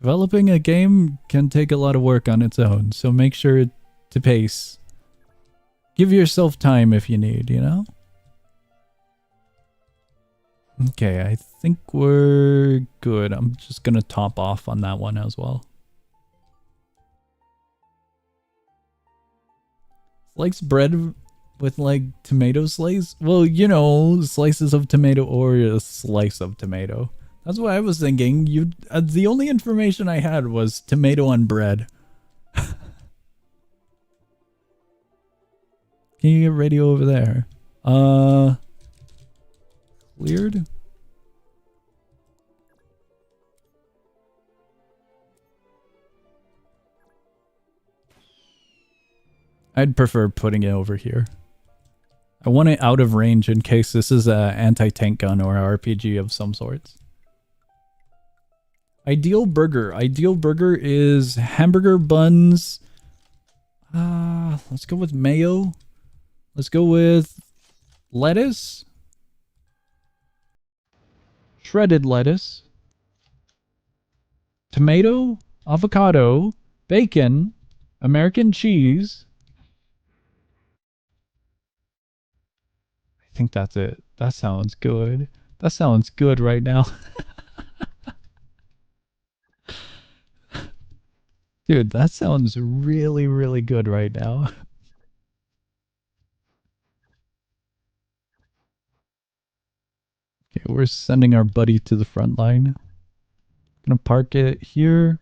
Speaker 1: Developing a game can take a lot of work on its own, so make sure to pace. Give yourself time if you need, you know? Okay, I think we're good. I'm just gonna top off on that one as well. Likes bread with like tomato slice? Well, you know, slices of tomato or a slice of tomato. That's what I was thinking. You, the only information I had was tomato on bread. Can you get radio over there? Cleared? I'd prefer putting it over here. I want it out of range in case this is a anti-tank gun or a RPG of some sorts. Ideal burger. Ideal burger is hamburger buns. Let's go with mayo. Let's go with lettuce. Shredded lettuce. Tomato, avocado, bacon, American cheese. I think that's it. That sounds good. That sounds good right now. Dude, that sounds really, really good right now. Okay, we're sending our buddy to the front line. Gonna park it here.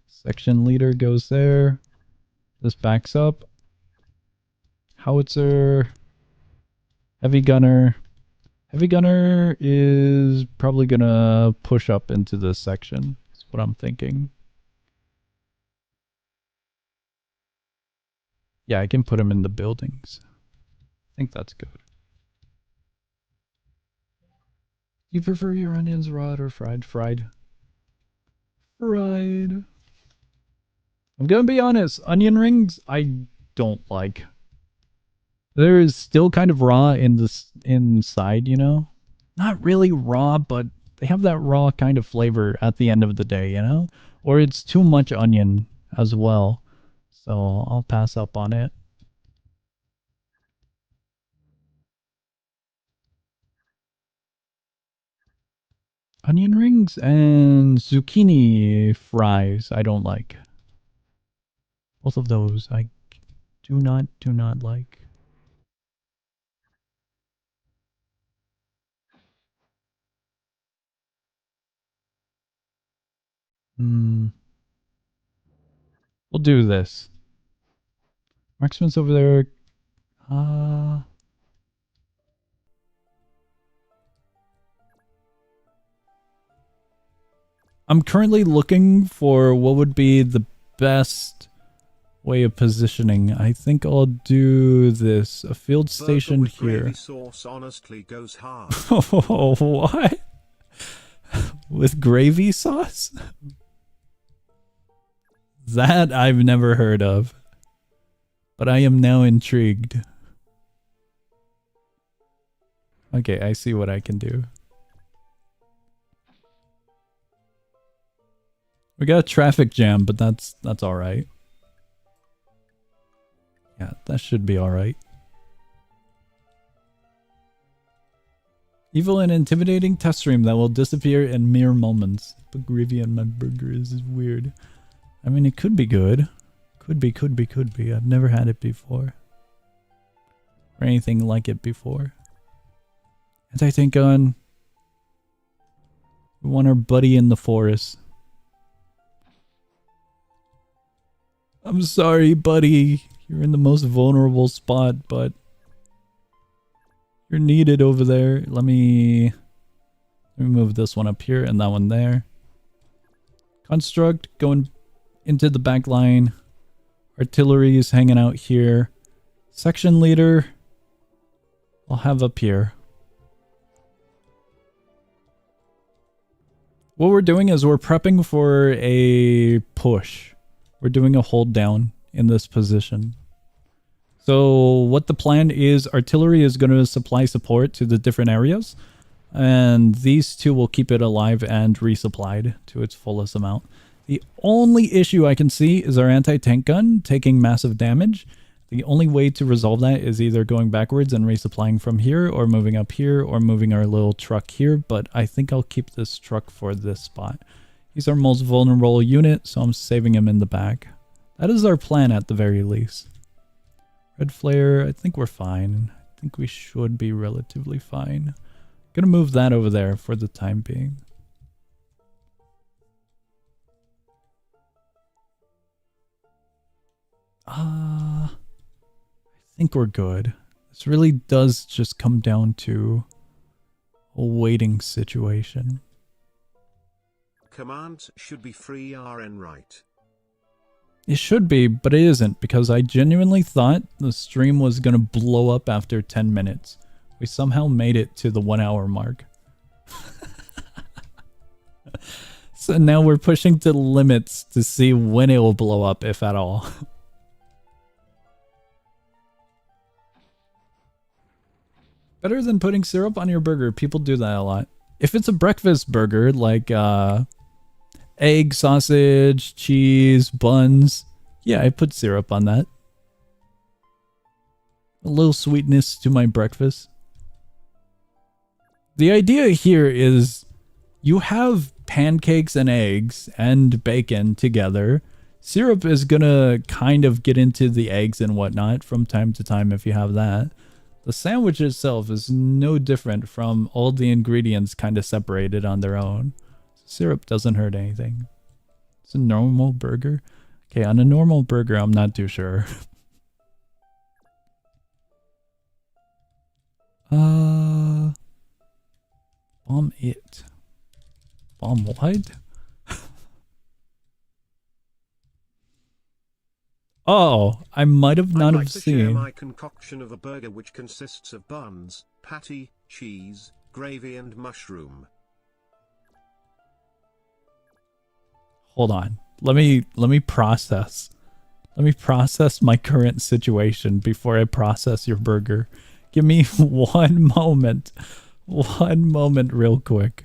Speaker 1: Section leader goes there. This backs up. Howitzer, heavy gunner. Heavy gunner is probably gonna push up into this section. That's what I'm thinking. Yeah, I can put him in the buildings. I think that's good. You prefer your onions raw or fried? Fried. Fried. I'm gonna be honest, onion rings I don't like. They're still kind of raw in this inside, you know? Not really raw, but they have that raw kind of flavor at the end of the day, you know? Or it's too much onion as well. So I'll pass up on it. Onion rings and zucchini fries I don't like. Both of those I do not like. Hmm. We'll do this. Marksman's over there. I'm currently looking for what would be the best way of positioning. I think I'll do this. A field station
Speaker 2: with
Speaker 1: here.
Speaker 2: Gravy sauce honestly goes hard.
Speaker 1: Oh, what? With gravy sauce? That I've never heard of. But I am now intrigued. Okay, I see what I can do. We got a traffic jam, but that's all right. Yeah, that should be all right. Evil and intimidating test stream that will disappear in mere moments. Put gravy on my burger is weird. I mean, it could be good. Could be. I've never had it before. Or anything like it before. Anti-tank gun. We want our buddy in the forest. I'm sorry, buddy. You're in the most vulnerable spot, but you're needed over there. Let me move this one up here and that one there. Construct going into the back line. Artillery is hanging out here. Section leader I'll have up here. What we're doing is we're prepping for a push. We're doing a hold down in this position. So what the plan is, artillery is going to supply support to the different areas. And these two will keep it alive and resupplied to its fullest amount. The only issue I can see is our anti-tank gun taking massive damage. The only way to resolve that is either going backwards and resupplying from here, or moving up here, or moving our little truck here. But I think I'll keep this truck for this spot. He's our most vulnerable unit, so I'm saving him in the back. That is our plan at the very least. Red flare, I think we're fine. I think we should be relatively fine. Gonna move that over there for the time being. I think we're good. This really does just come down to a waiting situation.
Speaker 2: Commands should be free RN, right?
Speaker 1: It should be, but it isn't, because I genuinely thought the stream was gonna blow up after 10 minutes. We somehow made it to the 1 hour mark. So now we're pushing to the limits to see when it will blow up, if at all. Better than putting syrup on your burger. People do that a lot. If it's a breakfast burger, like egg, sausage, cheese, buns, yeah, I put syrup on that. A little sweetness to my breakfast. The idea here is you have pancakes and eggs and bacon together. Syrup is gonna kind of get into the eggs and whatnot from time to time if you have that. The sandwich itself is no different from all the ingredients kind of separated on their own. Syrup doesn't hurt anything. It's a normal burger. Okay, on a normal burger, I'm not too sure. Bomb it. Bomb what? Oh, I might have not
Speaker 2: I'd
Speaker 1: have
Speaker 2: like to share
Speaker 1: seen.
Speaker 2: my concoction of a burger which consists of buns, patty, cheese, gravy and mushroom.
Speaker 1: Hold on. Let me process. Let me process my current situation before I process your burger. Give me one moment. One moment real quick.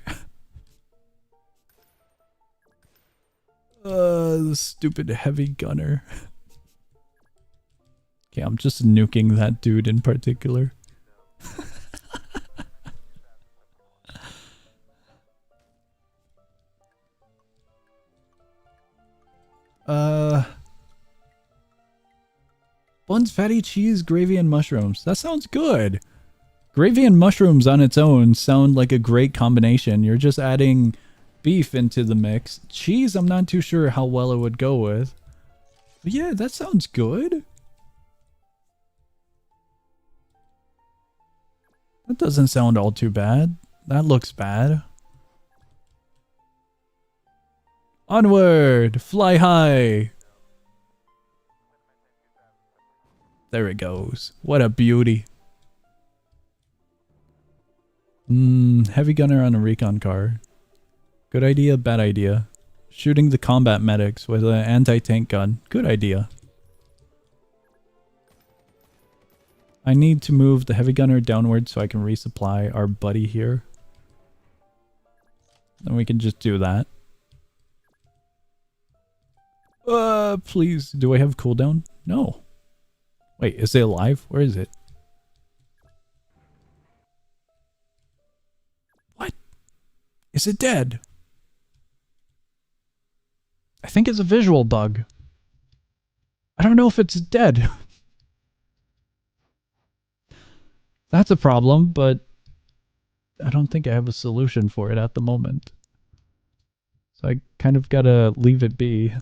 Speaker 1: The stupid heavy gunner. Okay, I'm just nuking that dude in particular. Buns, fatty cheese, gravy, and mushrooms. That sounds good. Gravy and mushrooms on its own sound like a great combination. You're just adding beef into the mix. Cheese, I'm not too sure how well it would go with. But yeah, that sounds good. That doesn't sound all too bad. That looks bad. Onward! Fly high! There it goes. What a beauty. Heavy gunner on a recon car. Good idea, bad idea. Shooting the combat medics with an anti-tank gun. Good idea. I need to move the heavy gunner downward so I can resupply our buddy here. Then we can just do that. Please. Do I have cooldown? No. Wait, is it alive? Where is it? What? Is it dead? I think it's a visual bug. I don't know if it's dead. That's a problem, but I don't think I have a solution for it at the moment. So I kind of gotta leave it be.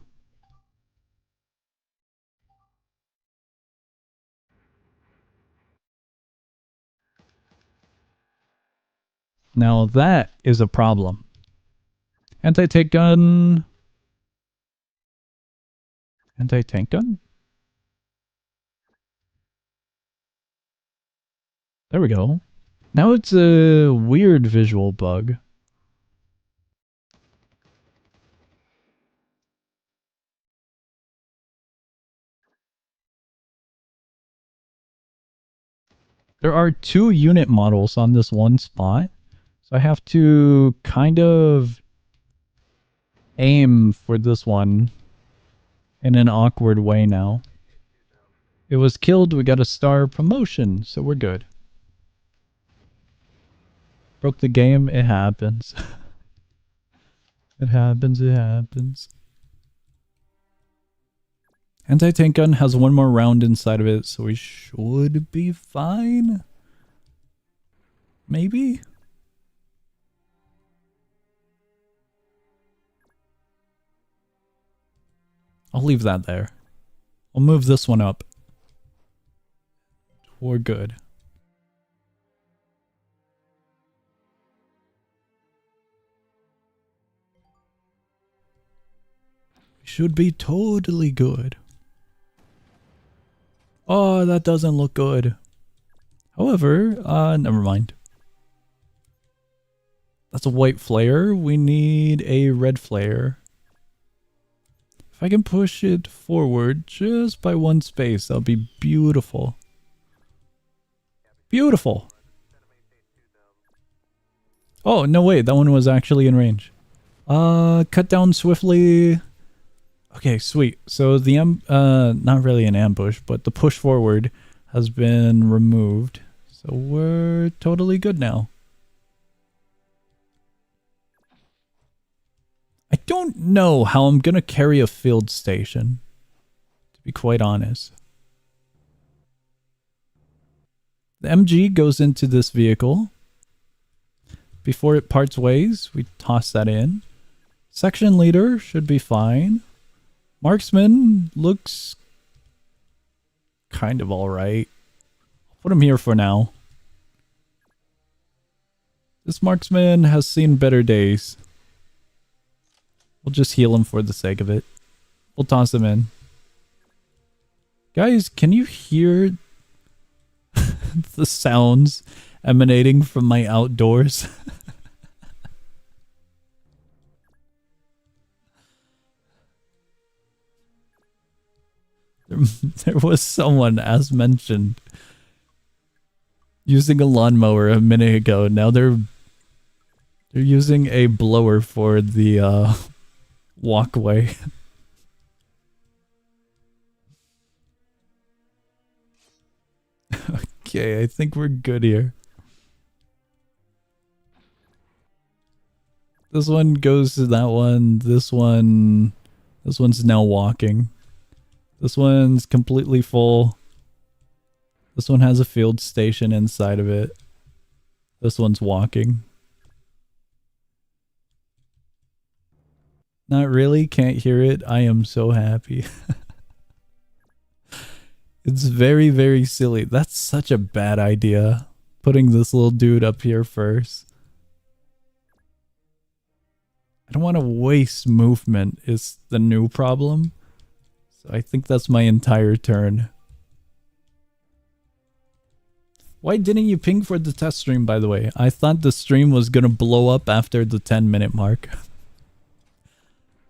Speaker 1: Now that is a problem. Anti-tank gun. Anti-tank gun? There we go. Now it's a weird visual bug. There are 2 unit models on this one spot. So I have to kind of aim for this one in an awkward way now. It was killed, we got a star promotion, so we're good. Broke the game, it happens. It happens, it happens. Anti-tank gun has 1 more round inside of it, so we should be fine. Maybe? I'll leave that there. I'll move this one up. We're good. We should be totally good. Oh, that doesn't look good. However, never mind. That's a white flare. We need a red flare. If I can push it forward just by 1 space, that'll be beautiful. Beautiful. Oh, no wait, that one was actually in range. Cut down swiftly. Okay, sweet. So the not really an ambush, but the push forward has been removed. So we're totally good now. I don't know how I'm gonna carry a field station, to be quite honest. The MG goes into this vehicle. Before it parts ways, we toss that in. Section leader should be fine. Marksman looks kind of alright. I'll put him here for now. This marksman has seen better days. We'll just heal him for the sake of it. We'll toss him in. Guys, can you hear the sounds emanating from my outdoors? There was someone, as mentioned, using a lawnmower a minute ago. Now they're using a blower for the walkway. Okay, I think we're good here. This one goes to that one. This one's now walking. This one's completely full. This one has a field station inside of it. This one's walking. Not really, can't hear it. I am so happy. It's very, very silly. That's such a bad idea. Putting this little dude up here first. I don't want to waste movement is the new problem. So I think that's my entire turn. Why didn't you ping for the test stream, by the way? I thought the stream was gonna blow up after the 10-minute mark.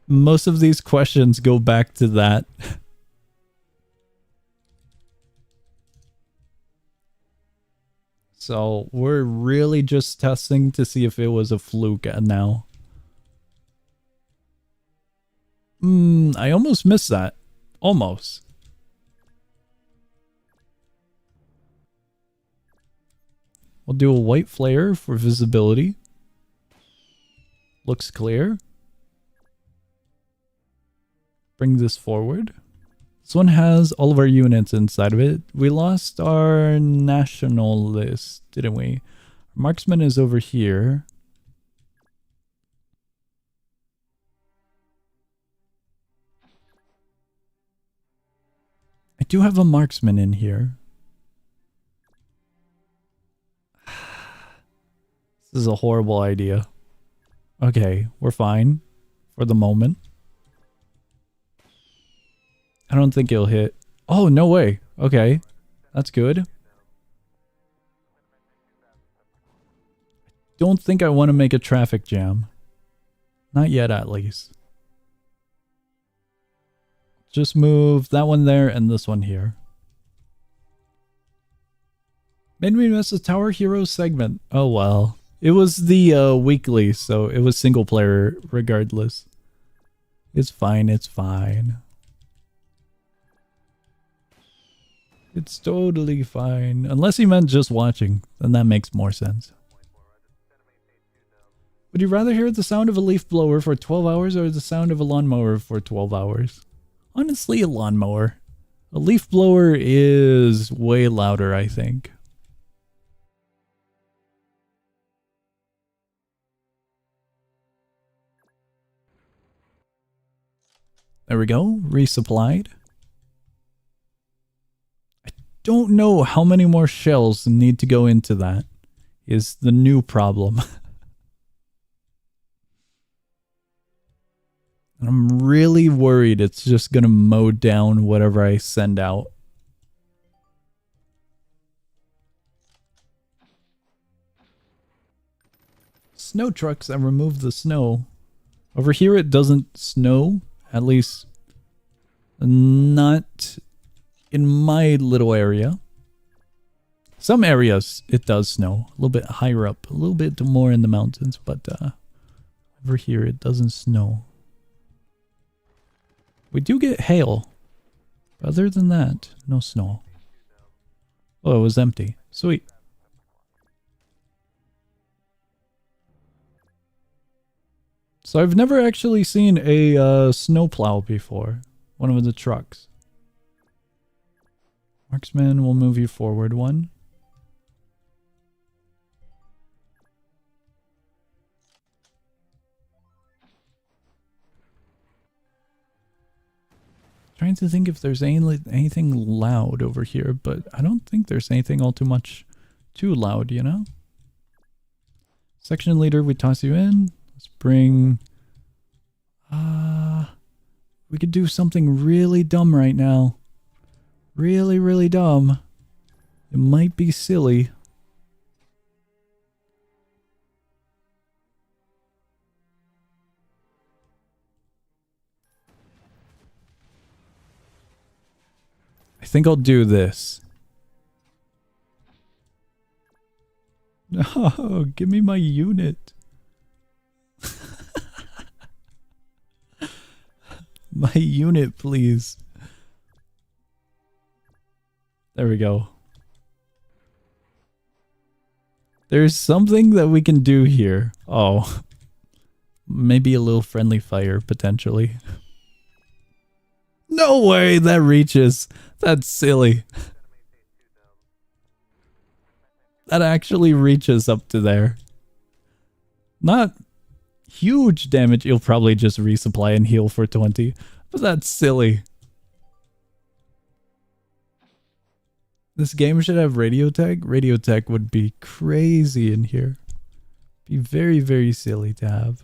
Speaker 1: Most of these questions go back to that. So we're really just testing to see if it was a fluke now. I almost missed that. Almost. We'll do a white flare for visibility. Looks clear. Bring this forward. This one has all of our units inside of it. We lost our national list, didn't we? Marksman is over here. I do have a marksman in here. This is a horrible idea. Okay, we're fine for the moment. I don't think he'll hit. Oh, no way. Okay, that's good. Don't think I want to make a traffic jam. Not yet, at least. Just move that one there and this one here. Made me miss a Tower Hero segment. Oh well. It was the weekly, so it was single player regardless. It's fine, it's fine. It's totally fine. Unless he meant just watching, then that makes more sense. Would you rather hear the sound of a leaf blower for 12 hours or the sound of a lawnmower for 12 hours? Honestly, a lawnmower. A leaf blower is way louder, I think. There we go, resupplied. I don't know how many more shells need to go into that, is the new problem. I'm really worried it's just gonna mow down whatever I send out. Snow trucks that remove the snow. Over here it doesn't snow, at least not in my little area. Some areas it does snow, a little bit higher up, a little bit more in the mountains, but over here it doesn't snow. We do get hail. Other than that, no snow. Oh, it was empty. Sweet. So I've never actually seen a snowplow before. One of the trucks. Marksman, we'll move you forward one. Trying to think if there's anything loud over here, but I don't think there's anything all too much too loud, you know? Section leader, we toss you in. Let's bring... we could do something really dumb right now. Really, really dumb. It might be silly. I think I'll do this. No, give me my unit. My unit, please. There we go. There's something that we can do here. Oh. Maybe a little friendly fire, potentially. No way that reaches. That's silly. That actually reaches up to there. Not huge damage. You'll probably just resupply and heal for 20. But that's silly. This game should have radio tech. Radio tech would be crazy in here. Be very, very silly to have.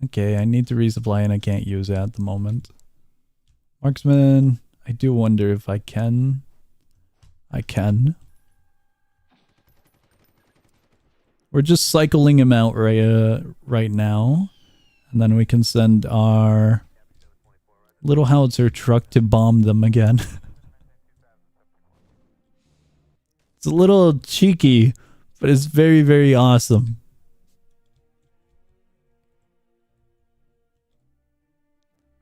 Speaker 1: Okay, I need to resupply and I can't use it at the moment. Marksman, I do wonder if I can. I can. We're just cycling him out right now. And then we can send our little howitzer truck to bomb them again. It's a little cheeky, but it's very, very awesome.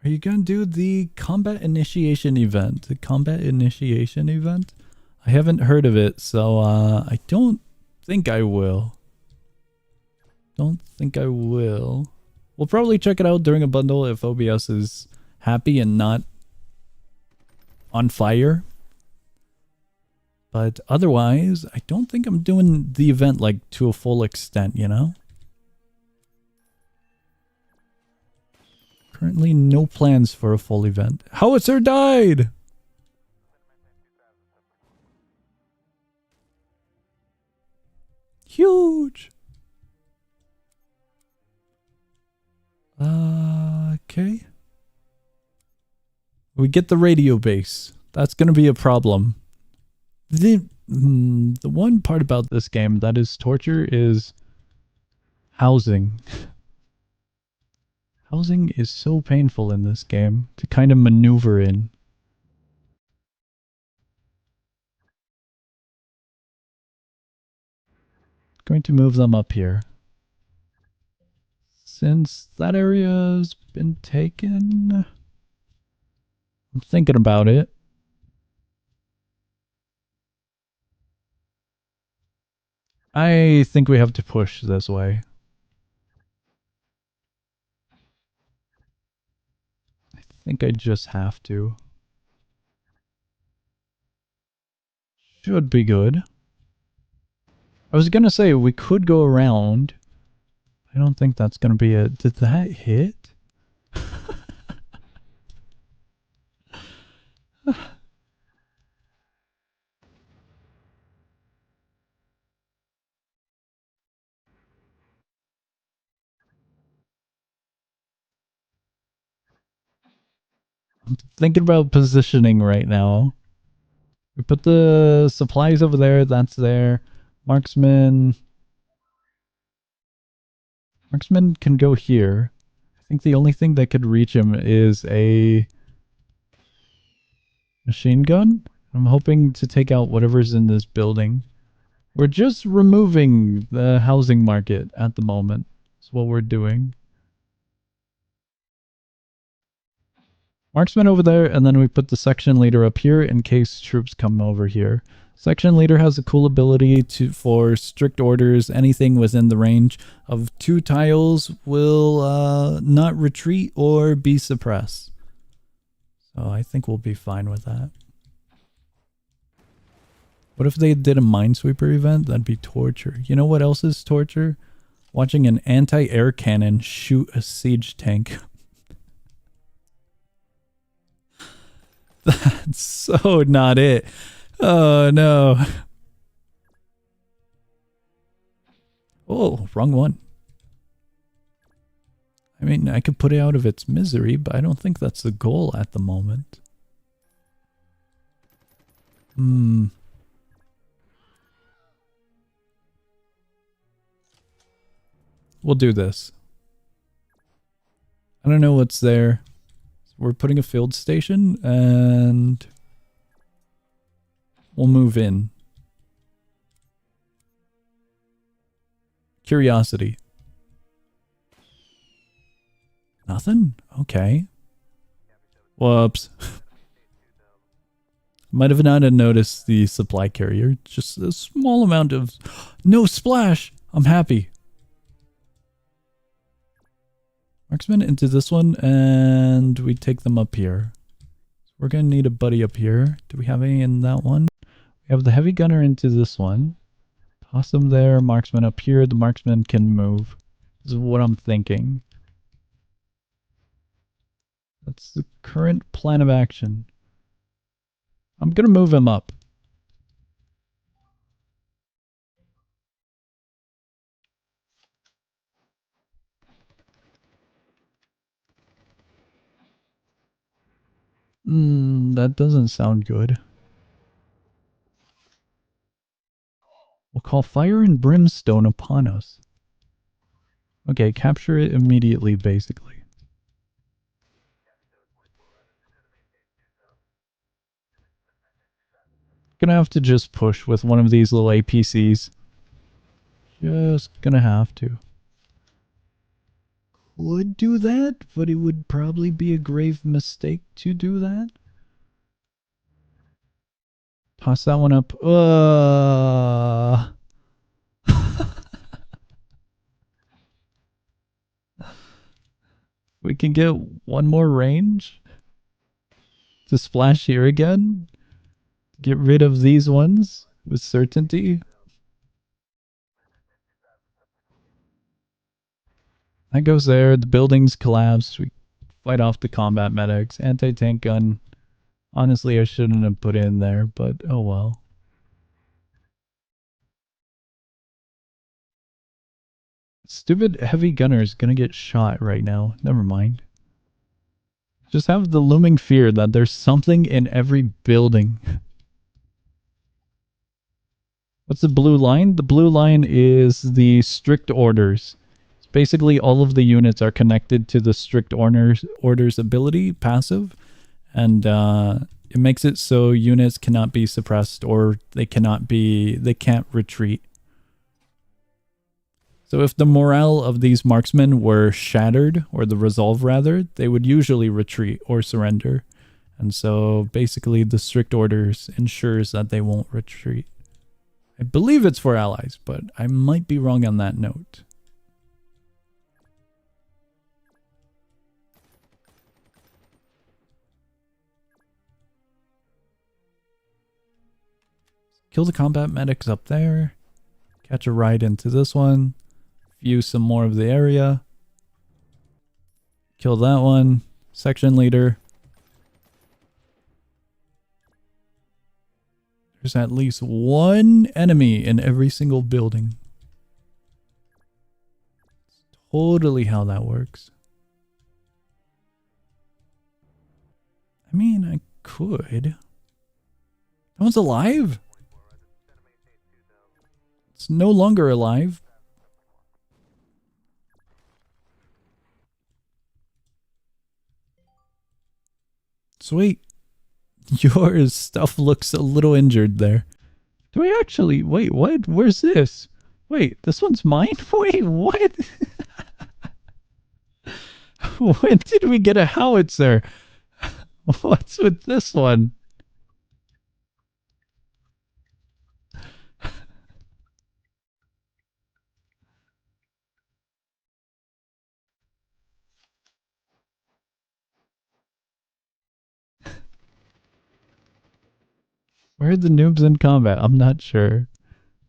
Speaker 1: Are you gonna do the combat initiation event? The combat initiation event? I haven't heard of it, so I don't think I will. Don't think I will. We'll probably check it out during a bundle if OBS is happy and not on fire. But otherwise, I don't think I'm doing the event like to a full extent, you know? Currently no plans for a full event. Howitzer died! Huge! Okay. We get the radio base. That's gonna be a problem. The one part about this game that is torture is housing. Housing is so painful in this game to kind of maneuver in. Going to move them up here. Since that area's been taken, I'm thinking about it. I think we have to push this way. I think I just have to. Should be good. I was gonna say we could go around. I don't think that's gonna be it. Did that hit? I'm thinking about positioning right now. We put the supplies over there, that's there. Marksman can go here. I think the only thing that could reach him is a machine gun. I'm hoping to take out whatever's in this building. We're just removing the housing market at the moment. That's what we're doing. Marksman over there, and then we put the section leader up here in case troops come over here. Section leader has a cool ability for strict orders. Anything within the range of 2 tiles will not retreat or be suppressed. So I think we'll be fine with that. What if they did a Minesweeper event? That'd be torture. You know what else is torture? Watching an anti-air cannon shoot a siege tank. That's so not it. Oh no. Oh, wrong one. I mean, I could put it out of its misery, but I don't think that's the goal at the moment. We'll do this. I don't know what's there. We're putting a field station and we'll move in. Curiosity. Nothing? Okay. Whoops. Might have not noticed the supply carrier. Just a small amount of... No splash! I'm happy. Marksman into this one, and we take them up here. We're going to need a buddy up here. Do we have any in that one? We have the heavy gunner into this one. Toss them there. Marksman up here. The marksman can move. This is what I'm thinking. That's the current plan of action. I'm going to move him up. That doesn't sound good. We'll call fire and brimstone upon us. Okay, capture it immediately, basically. Gonna have to just push with one of these little APCs. Just gonna have to. Would do that, but it would probably be a grave mistake to do that. Toss that one up. We can get one more range to splash here again. Get rid of these ones with certainty. That goes there. The buildings collapse. We fight off the combat medics. Anti-tank gun. Honestly, I shouldn't have put it in there, but oh well. Stupid heavy gunner is gonna get shot right now. Never mind. Just have the looming fear that there's something in every building. What's the blue line? The blue line is the strict orders. Basically, all of the units are connected to the strict orders ability, passive, and it makes it so units cannot be suppressed or they can't retreat. So if the morale of these marksmen were shattered, or the resolve rather, they would usually retreat or surrender. And so basically the strict orders ensures that they won't retreat. I believe it's for allies, but I might be wrong on that note. Kill the combat medics up there. Catch a ride into this one. View some more of the area. Kill that one. Section leader. There's at least one enemy in every single building. Totally how that works. I mean, I could. That one's alive? It's no longer alive. Sweet. Your stuff looks a little injured there. Do I actually... Wait, what? Where's this? Wait, this one's mine? Wait, what? When did we get a howitzer? What's with this one? Where are the noobs in combat? I'm not sure.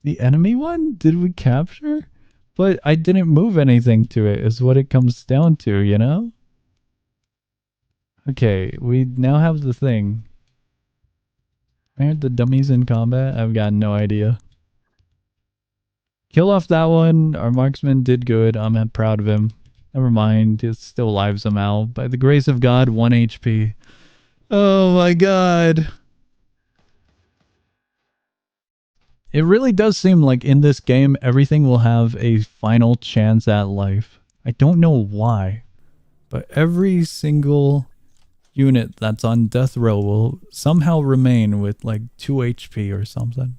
Speaker 1: The enemy one? Did we capture? But I didn't move anything to it, is what it comes down to, you know? Okay, we now have the thing. Aren't the dummies in combat? I've got no idea. Kill off that one. Our marksman did good. I'm proud of him. Never mind. It's still alive somehow. By the grace of God, 1 HP. Oh my god. It really does seem like in this game, everything will have a final chance at life. I don't know why, but every single unit that's on death row will somehow remain with like 2 HP or something.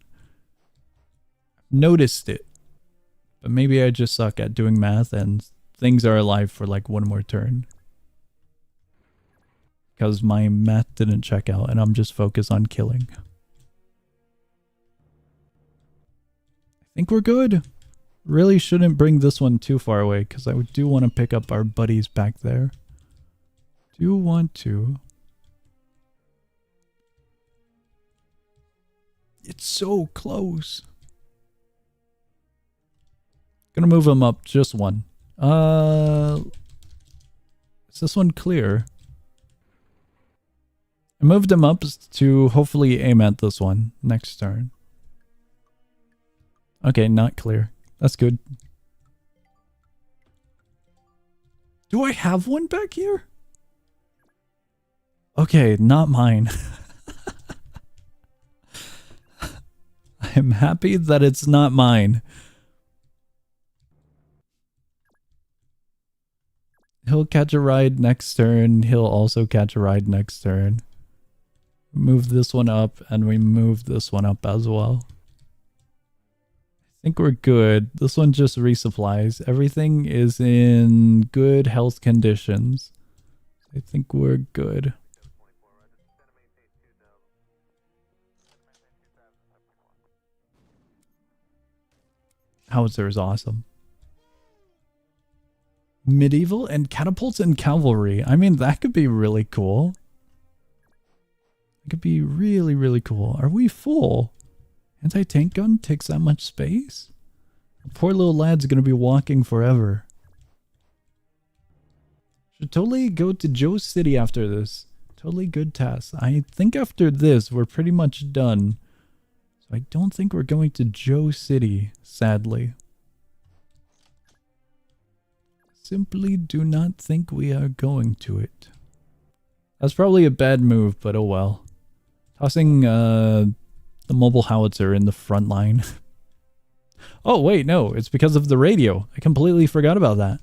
Speaker 1: Noticed it, but maybe I just suck at doing math and things are alive for like 1 more turn. Because my math didn't check out and I'm just focused on killing. I think we're good. Really shouldn't bring this one too far away because I do want to pick up our buddies back there. Do want to. It's so close. Gonna move them up just 1. Is this one clear? I moved them up to hopefully aim at this one next turn. Okay, not clear. That's good. Do I have one back here? Okay, not mine. I'm happy that it's not mine. He'll catch a ride next turn. He'll also catch a ride next turn. Move this one up, and we move this one up as well. I think we're good. This one just resupplies. Everything is in good health conditions. I think we're good. Howitzer is awesome. Medieval and catapults and cavalry. I mean, that could be really cool. It could be really, really cool. Are we full? Anti-tank gun takes that much space? Poor little lad's gonna be walking forever. Should totally go to Joe City after this. Totally good task. I think after this, we're pretty much done. So I don't think we're going to Joe City, sadly. Simply do not think we are going to it. That's probably a bad move, but oh well. Tossing the mobile howitzer in the front line. Oh wait, no, it's because of the radio. I completely forgot about that.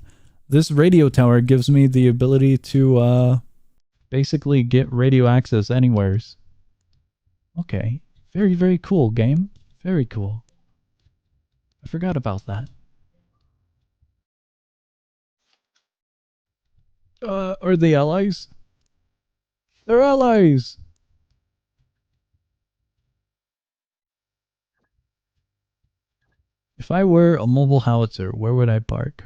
Speaker 1: This radio tower gives me the ability to basically get radio access anywheres. Okay, very, very cool game. Very cool. I forgot about that. Are they allies? They're allies! If I were a mobile howitzer, where would I park?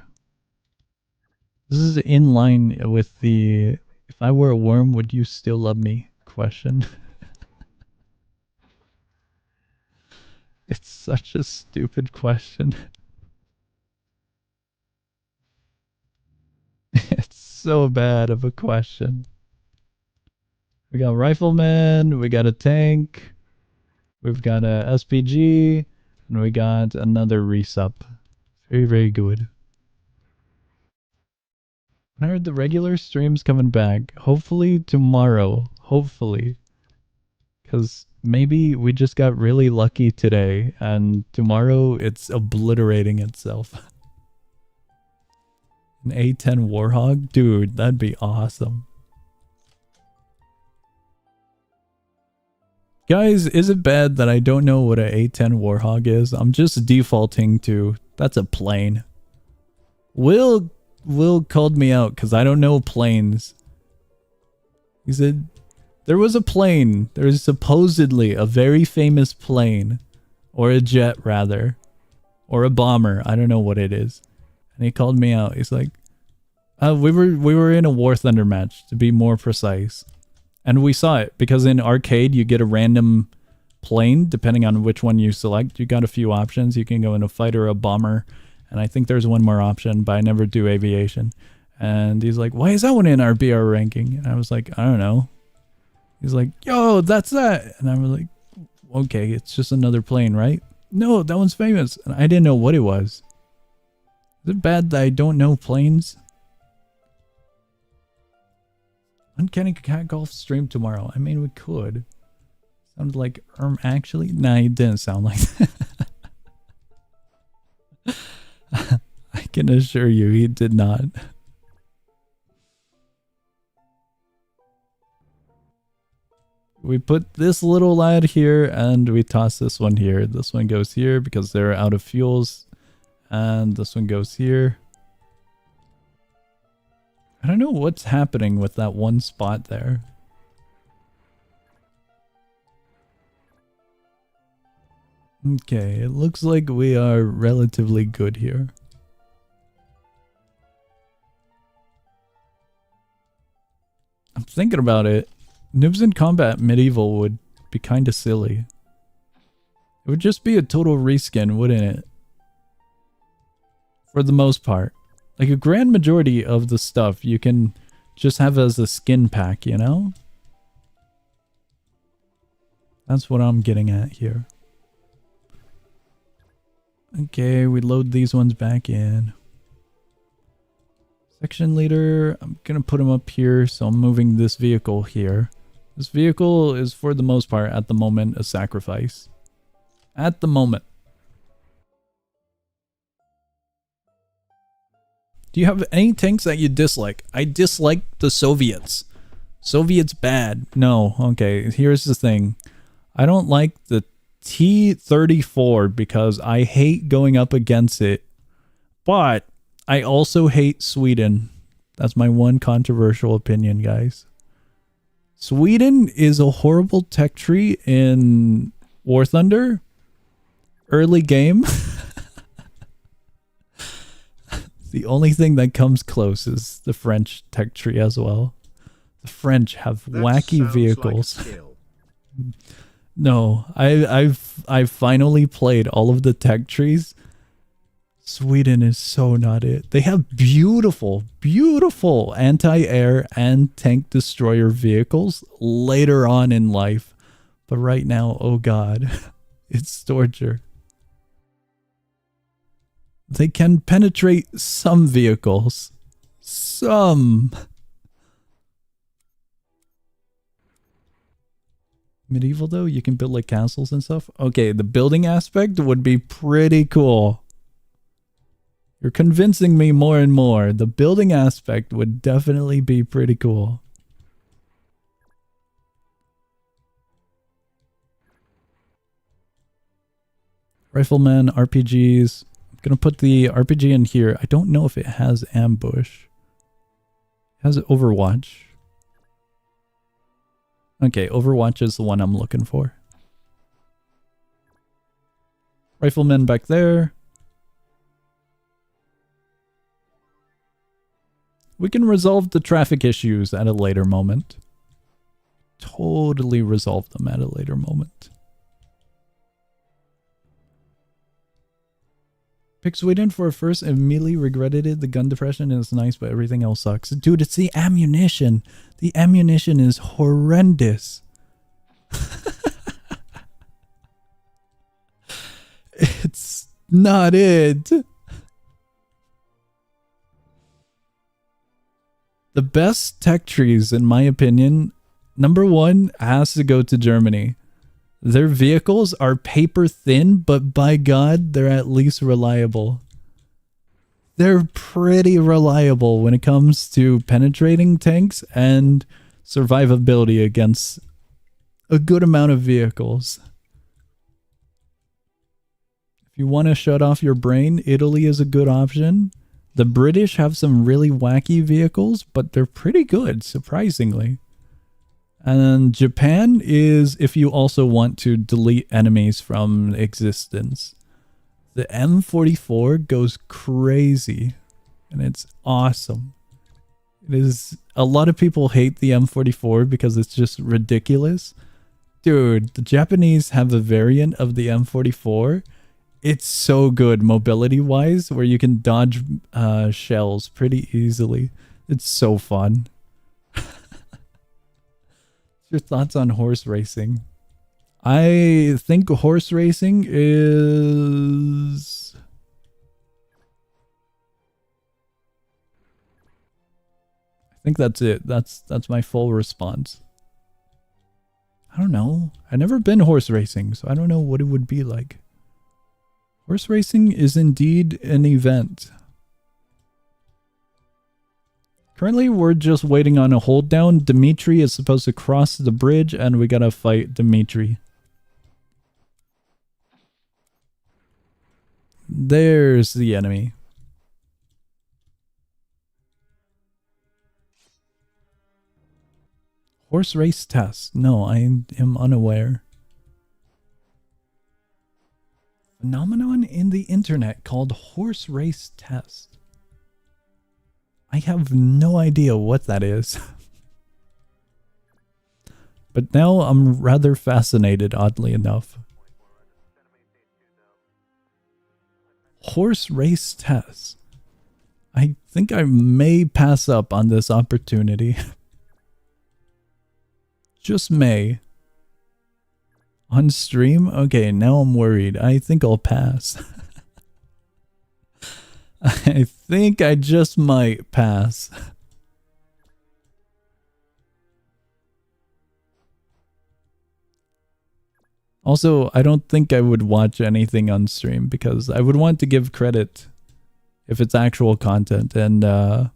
Speaker 1: This is in line with the "if I were a worm, would you still love me?" question. It's such a stupid question. It's so bad of a question. We got rifleman, we got a tank, we've got a SPG, and we got another resup. Very, very good. When are the regular streams coming back? Hopefully tomorrow. Hopefully. Because maybe we just got really lucky today, and tomorrow it's obliterating itself. An A10 Warhog? Dude, that'd be awesome. Guys, is it bad that I don't know what an A10 Warhog is? I'm just defaulting to, that's a plane. Will called me out because I don't know planes. He said, there was a plane. There is supposedly a very famous plane. Or a jet, rather. Or a bomber. I don't know what it is. And he called me out. He's like, we were in a War Thunder match, to be more precise. And we saw it, because in arcade you get a random plane, depending on which one you select. You got a few options. You can go in a fighter or a bomber. And I think there's one more option, but I never do aviation. And he's like, why is that one in our BR ranking? And I was like, I don't know. He's like, yo, that's that. And I was like, okay, it's just another plane, right? No, that one's famous. And I didn't know what it was. Is it bad that I don't know planes? Uncanny Cat Golf stream tomorrow. I mean, we could. Sounded like actually? Nah, it didn't sound like that. I can assure you, he did not. We put this little lad here and we toss this one here. This one goes here because they're out of fuels. And this one goes here. I don't know what's happening with that one spot there. Okay, it looks like we are relatively good here. I'm thinking about it. Noobs in Combat Medieval would be kind of silly. It would just be a total reskin, wouldn't it? For the most part. Like a grand majority of the stuff you can just have as a skin pack, you know? That's what I'm getting at here. Okay, we load these ones back in. Section leader, I'm gonna put him up here, so I'm moving this vehicle here. This vehicle is, for the most part, at the moment, a sacrifice. At the moment. Do you have any tanks that you dislike? I dislike the Soviets. Soviets bad. No, okay, here's the thing. I don't like the T-34 because I hate going up against it. But I also hate Sweden. That's my one controversial opinion, guys. Sweden is a horrible tech tree in War Thunder. Early game. The only thing that comes close is the French tech tree as well. The French have wacky vehicles. Like no, I've finally played all of the tech trees. Sweden is so not it. They have beautiful, beautiful anti-air and tank destroyer vehicles later on in life. But right now, oh god, it's torture. They can penetrate some vehicles. Some. Medieval though, you can build like castles and stuff. Okay, the building aspect would be pretty cool. You're convincing me more and more. The building aspect would definitely be pretty cool. Rifleman, RPGs. I'm gonna put the RPG in here. I don't know if it has ambush. It has Overwatch. Okay, Overwatch is the one I'm looking for. Rifleman back there. We can resolve the traffic issues at a later moment. Totally resolve them at a later moment. Pick Sweden for a first, immediately regretted it. The gun depression is nice, but everything else sucks. Dude, it's the ammunition. The ammunition is horrendous. It's not it. The best tech trees, in my opinion, number one has to go to Germany. Their vehicles are paper thin, but by God, they're at least reliable. They're pretty reliable when it comes to penetrating tanks and survivability against a good amount of vehicles. If you want to shut off your brain, Italy is a good option. The British have some really wacky vehicles, but they're pretty good, surprisingly. And Japan is if you also want to delete enemies from existence. The M44 goes crazy, and it's awesome. It is. A lot of people hate the M44 because it's just ridiculous. Dude, the Japanese have a variant of the M44. It's so good mobility-wise, where you can dodge shells pretty easily. It's so fun. Your thoughts on horse racing? I think horse racing is... I think that's it. That's my full response. I don't know. I've never been horse racing, so I don't know what it would be like. Horse racing is indeed an event. Currently, we're just waiting on a hold down. Dimitri is supposed to cross the bridge, and we gotta fight Dimitri. There's the enemy. Horse race test. No, I am unaware. Phenomenon in the internet called horse race test. I have no idea what that is. But now I'm rather fascinated, oddly enough. Horse race test. I think I may pass up on this opportunity. Just may. On stream? Okay, now I'm worried. I think I'll pass. I think I just might pass. Also, I don't think I would watch anything on stream because I would want to give credit if it's actual content, and I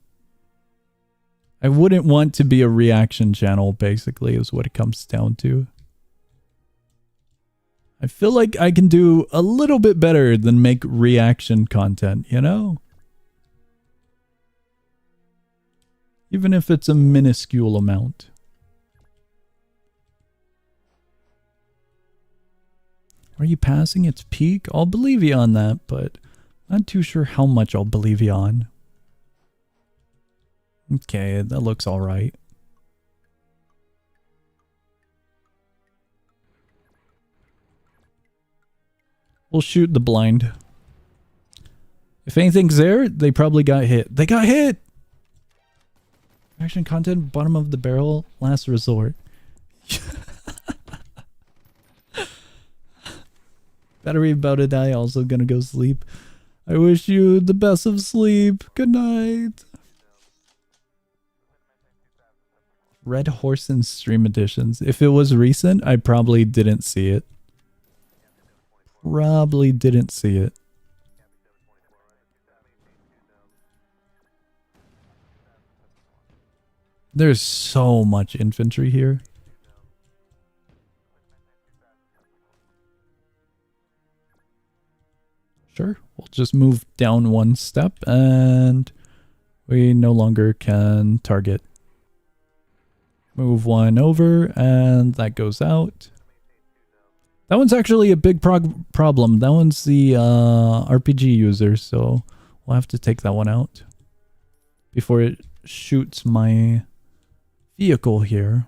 Speaker 1: wouldn't want to be a reaction channel, basically, is what it comes down to. I feel like I can do a little bit better than make reaction content, you know? Even if it's a minuscule amount. Are you passing its peak? I'll believe you on that, but not too sure how much I'll believe you on. Okay, that looks alright. We'll shoot the blind. If anything's there, they probably got hit. They got hit! Action content, bottom of the barrel, last resort. Battery about to die, also gonna go sleep. I wish you the best of sleep. Good night. Red Horse and Stream Editions. If it was recent, I probably didn't see it. Probably didn't see it. There's so much infantry here. Sure, we'll just move down one step and we no longer can target. Move one over and that goes out. That one's actually a big problem. That one's the RPG user, so we'll have to take that one out before it shoots my vehicle here.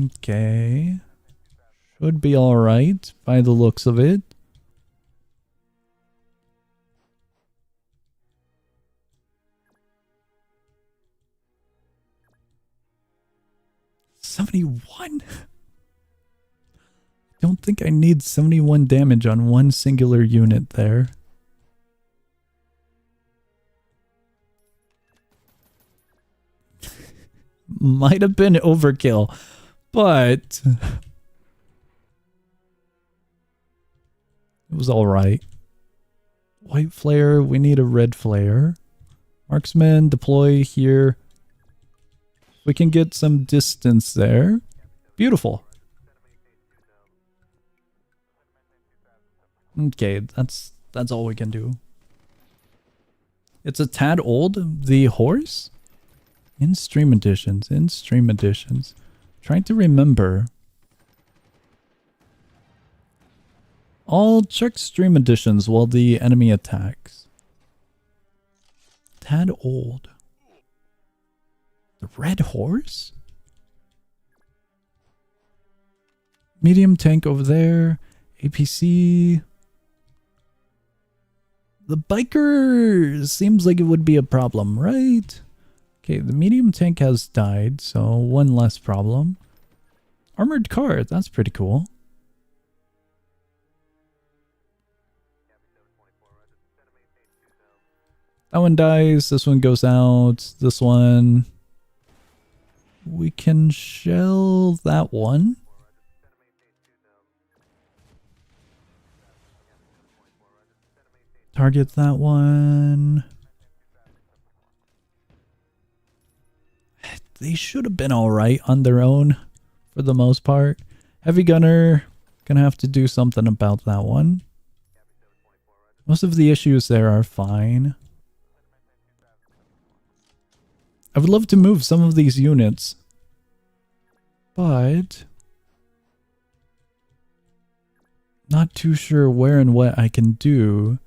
Speaker 1: Okay. Should be alright by the looks of it. $71? Don't think I need 71 damage on one singular unit there. Might have been overkill, but it was alright. White flare, we need a red flare. Marksman, deploy here. We can get some distance there. Beautiful. Okay, that's all we can do. It's a tad old, the horse? In stream editions, in stream editions. Trying to remember. I'll check stream editions while the enemy attacks. Tad old. The red horse? Medium tank over there. APC. The biker seems like it would be a problem, right? Okay, the medium tank has died, so one less problem. Armored car, that's pretty cool. That one dies, this one goes out, this one... We can shell that one. Target that one. They should have been alright on their own for the most part. Heavy gunner, gonna have to do something about that one. Most of the issues there are fine. I would love to move some of these units, but not too sure where and what I can do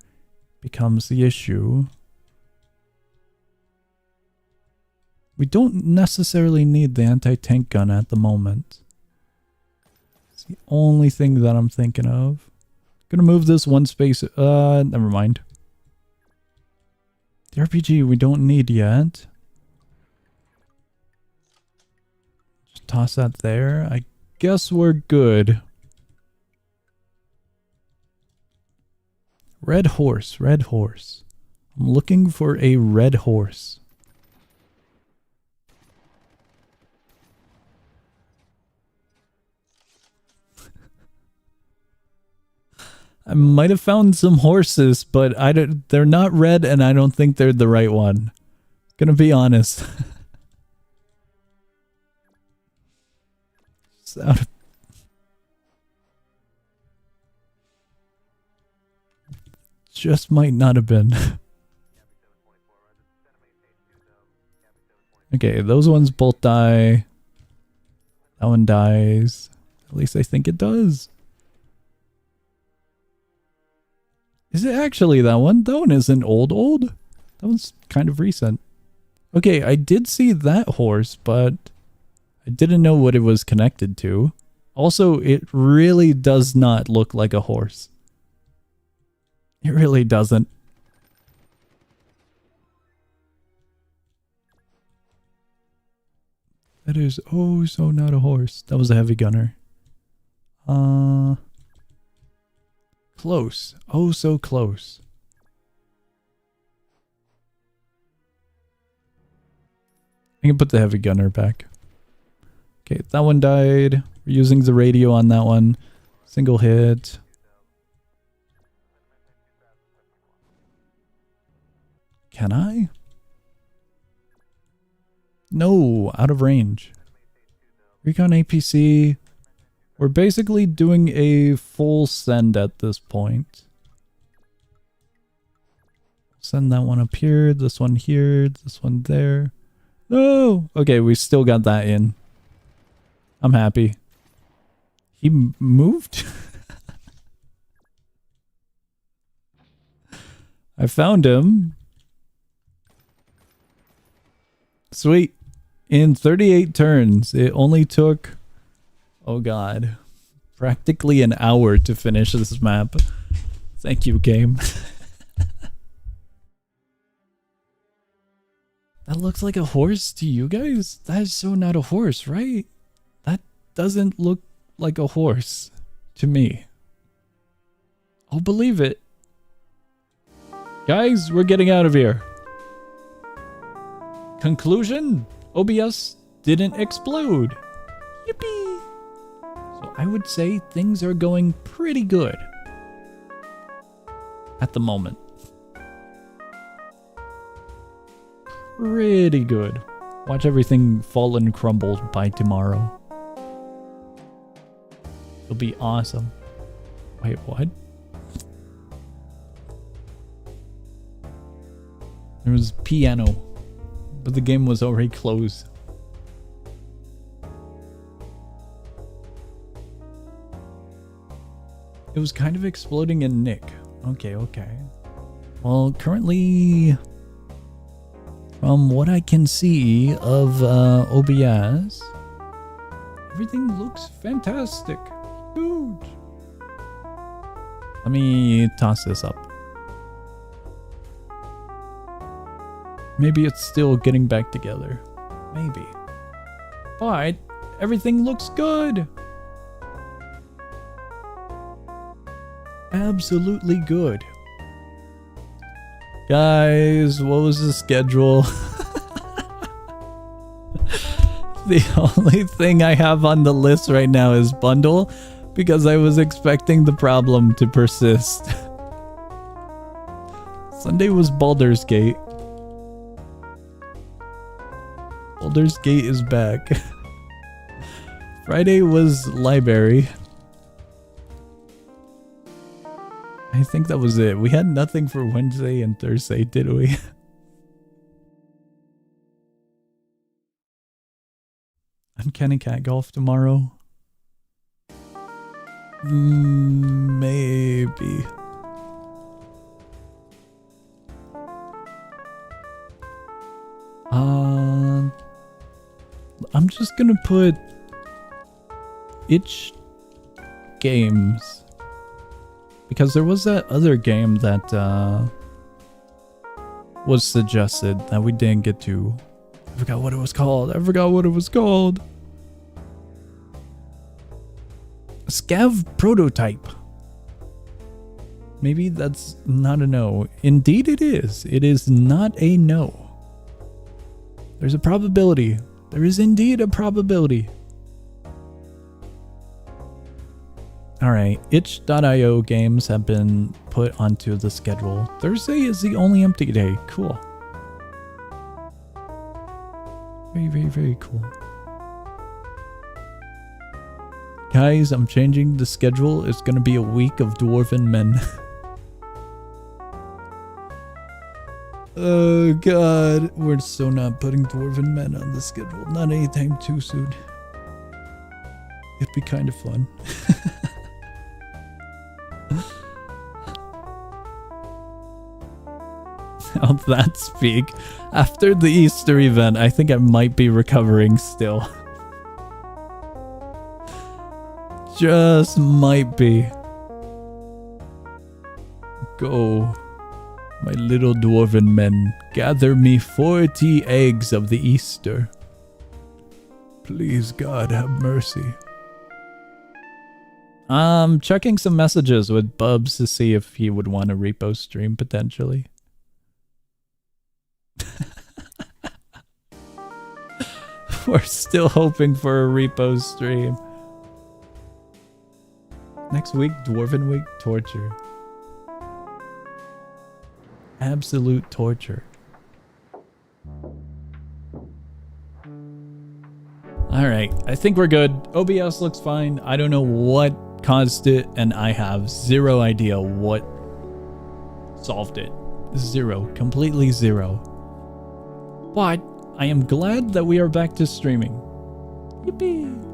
Speaker 1: becomes the issue. We don't necessarily need the anti-tank gun at the moment. It's the only thing that I'm thinking of. Gonna move this one space. Never mind. The RPG we don't need yet. Just toss that there. I guess we're good. Red horse, red horse. I'm looking for a red horse. I might have found some horses, but they're not red and I don't think they're the right one. Gonna be honest. Just might not have been. Okay, those ones both die. That one dies. At least I think it does. Is it actually that one? That one isn't old. That one's kind of recent. Okay, I did see that horse, but I didn't know what it was connected to. Also, it really does not look like a horse. It really doesn't. That is oh so not a horse. That was a heavy gunner. Close. Oh, so close. I can put the heavy gunner back. Okay, that one died. We're using the radio on that one. Single hit. Can I? No, out of range. Recon APC. We're basically doing a full send at this point. Send that one up here, this one here, this one there. No! Okay, we still got that in. I'm happy. He moved? I found him. Sweet. In 38 turns, it only took... Oh god. Practically an hour to finish this map. Thank you, game. That looks like a horse to you guys? That is so not a horse, right? That doesn't look like a horse to me. I'll believe it. Guys, we're getting out of here. Conclusion? OBS didn't explode. Yippee! So I would say things are going pretty good at the moment. Pretty good. Watch everything fall and crumble by tomorrow. It'll be awesome. Wait, what? There was piano, but the game was already closed. It was kind of exploding in Nick. Okay. Well, currently, from what I can see of OBS, everything looks fantastic. Huge. Let me toss this up. Maybe it's still getting back together. Maybe. But everything looks good. absolutely good. Guys, what was the schedule? The only thing I have on the list right now is bundle, because I was expecting the problem to persist. Sunday was Baldur's Gate. Baldur's Gate is back. Friday was library. I think that was it. We had nothing for Wednesday and Thursday, did we? Uncanny Cat Golf tomorrow. Maybe. I'm just gonna put itch games, because there was that other game that was suggested that we didn't get to. I forgot what it was called. Scav Prototype. Maybe that's not a no. Indeed it is. It is not a no. There's a probability. There is indeed a probability. Alright, itch.io games have been put onto the schedule. Thursday is the only empty day. Cool. Very, very, very cool. Guys, I'm changing the schedule. It's gonna be a week of Dwarven Men. Oh god, we're so not putting Dwarven Men on the schedule. Not anytime too soon. It'd be kind of fun. Now that speak, after the Easter event, I think I might be recovering still. Just might be. Go, my little dwarven men, gather me 40 eggs of the Easter. Please, God, have mercy. I'm checking some messages with Bubs to see if he would want a repo stream potentially. We're still hoping for a repo stream. Next week, Dwarven Week torture. Absolute torture. Alright, I think we're good. OBS looks fine. I don't know what caused it, and I have zero idea what solved it. Zero. Completely zero. But I am glad that we are back to streaming. Yippee!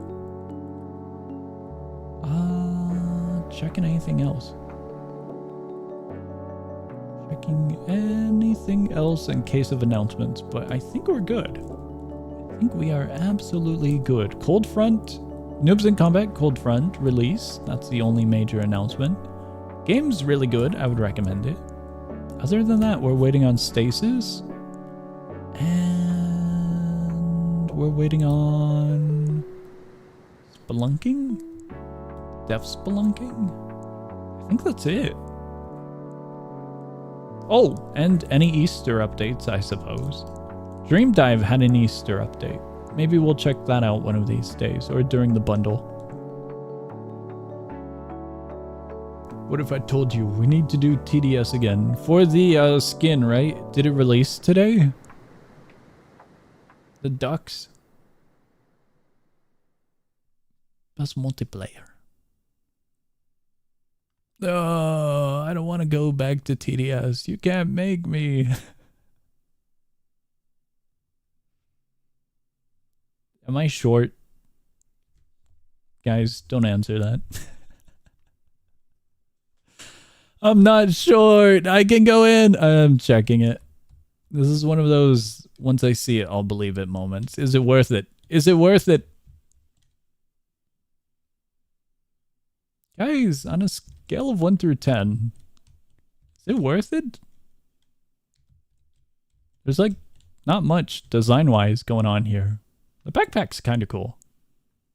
Speaker 1: Checking anything else. Checking anything else in case of announcements, but I think we're good. I think we are absolutely good. Cold Front, Noobs in Combat Cold Front release. That's the only major announcement. Game's really good. I would recommend it. Other than that, we're waiting on Stasis. And we're waiting on Spelunking? Death Spelunking? I think that's it. Oh, and any Easter updates, I suppose. Dream Dive had an Easter update. Maybe we'll check that out one of these days, or during the bundle. What if I told you we need to do TDS again? For the skin, right? Did it release today? The ducks? Plus multiplayer. Oh, I don't want to go back to TDS. You can't make me. Am I short? Guys, don't answer that. I'm not short. I can go in. I'm checking it. This is one of those, once I see it, I'll believe it moments. Is it worth it? Is it worth it? Guys, on a scale of 1 through 10, is it worth it? There's like not much design-wise going on here. The backpack's kind of cool,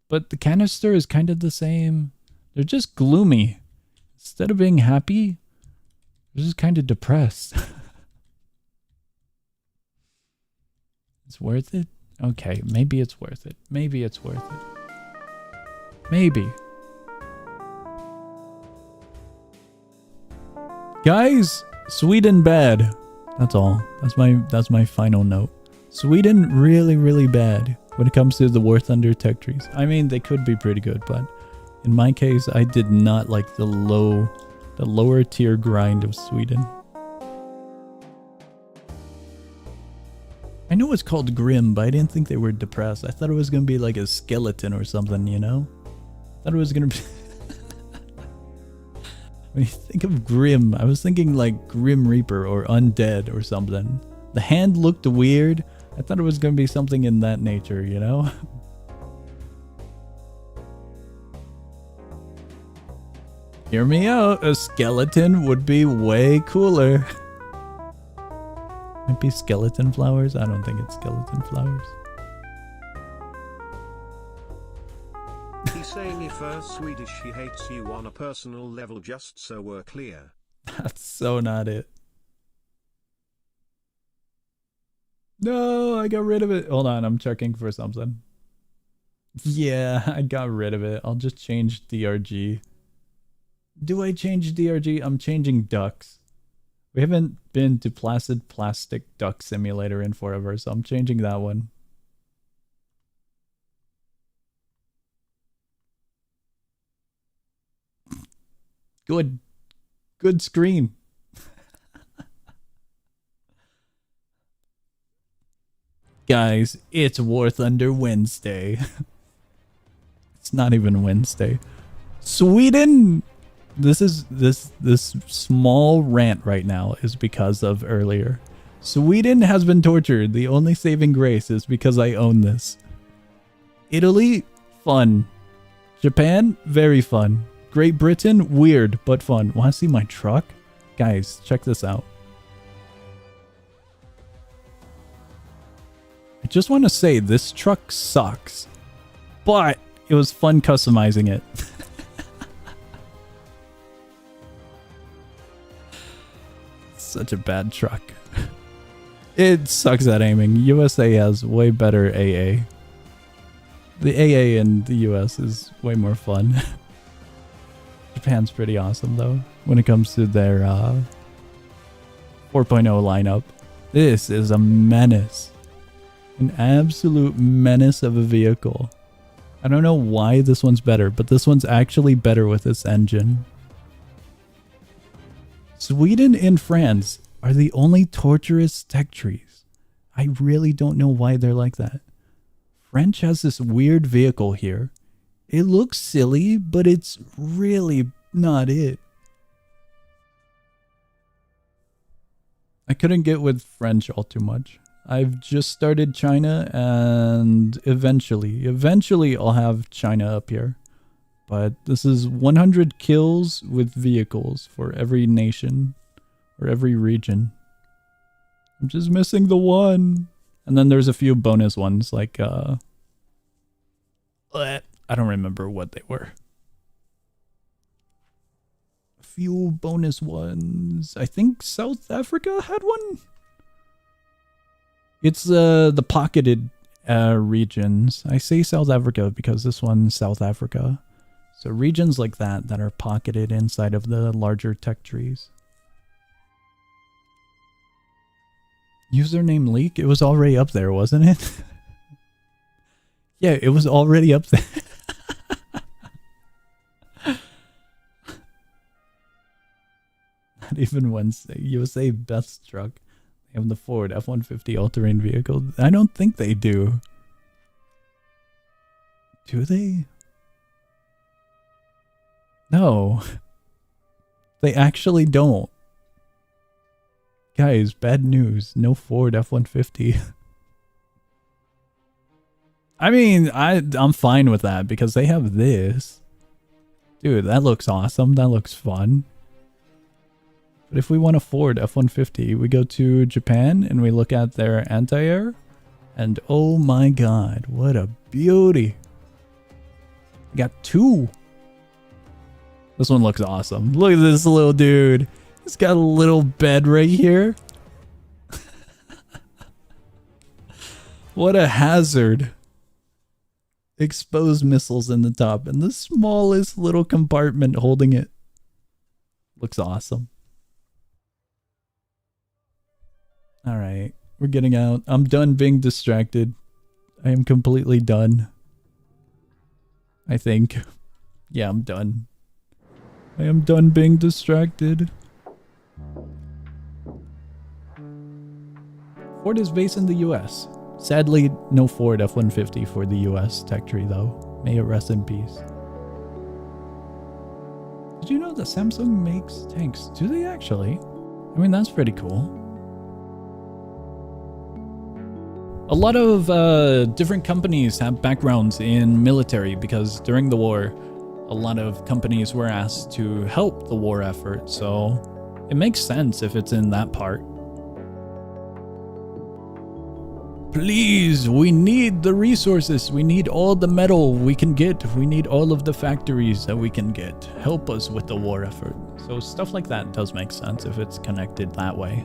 Speaker 1: but the canister is kind of the same. They're just gloomy. Instead of being happy, I'm just kind of depressed. It's worth it? Okay, maybe it's worth it. Maybe it's worth it. Maybe. Guys, Sweden bad. That's all. That's my final note. Sweden really, really bad when it comes to the War Thunder tech trees. I mean, they could be pretty good, but in my case, I did not like the lower tier grind of Sweden. I know it's called Grim, but I didn't think they were depressed. I thought it was going to be like a skeleton or something, you know? I thought it was going to be... When you think of Grim, I was thinking like Grim Reaper or Undead or something. The hand looked weird. I thought it was going to be something in that nature, you know? Hear me out. A skeleton would be way cooler. Might be skeleton flowers. I don't think it's skeleton flowers.
Speaker 2: He's saying if Swedish he hates you on a personal level, just so we're clear.
Speaker 1: That's so not it. No, I got rid of it. Hold on, I'm checking for something. Yeah, I got rid of it. I'll just change DRG. Do I change DRG? I'm changing ducks. We haven't been to Placid Plastic Duck Simulator in forever, so I'm changing that one. Good. Good screen. Guys, it's War Thunder Wednesday. It's not even Wednesday. Sweden! This small rant right now is because of earlier. Sweden has been tortured. The only saving grace is because I own this. Italy, fun. Japan, very fun. Great Britain, weird but fun. Want to see my truck? Guys, check this out. I just want to say this truck sucks, but it was fun customizing it. Such a bad truck. It sucks at aiming. USA has way better AA. The AA in the US is way more fun. Japan's pretty awesome though when it comes to their 4.0 lineup. This is a menace. An absolute menace of a vehicle. I don't know why this one's better, but this one's actually better with this engine. Sweden and France are the only torturous tech trees. I really don't know why they're like that. French has this weird vehicle here. It looks silly, but it's really not it. I couldn't get with French all too much. I've just started China, and eventually I'll have China up here. But this is 100 kills with vehicles for every nation or every region. I'm just missing the one. And then there's a few bonus ones like I don't remember what they were. A few bonus ones. I think South Africa had one. It's the pocketed regions. I say South Africa because this one's South Africa. So regions like that are pocketed inside of the larger tech trees. Username leak? It was already up there, wasn't it? Yeah, it was already up there. Not even Wednesday. USA best truck. They have the Ford F-150 all-terrain vehicle. I don't think they do. Do they? No. They actually don't. Guys, bad news. No Ford F-150. I mean, I'm fine with that because they have this. Dude, that looks awesome. That looks fun. But if we want a Ford F-150, we go to Japan and we look at their anti-air. And oh my god, what a beauty. We got two. This one looks awesome. Look at this little dude. He's got a little bed right here. What a hazard. Exposed missiles in the top and the smallest little compartment holding it. Looks awesome. Alright, we're getting out. I'm done being distracted. I am completely done. I think. Yeah, I'm done. I am done being distracted. Ford is based in the US. Sadly, no Ford F-150 for the US tech tree though. May it rest in peace. Did you know that Samsung makes tanks? Do they actually? I mean, that's pretty cool. A lot of different companies have backgrounds in military because during the war, a lot of companies were asked to help the war effort, so it makes sense if it's in that part. Please, we need the resources. We need all the metal we can get. We need all of the factories that we can get. Help us with the war effort. So stuff like that does make sense if it's connected that way.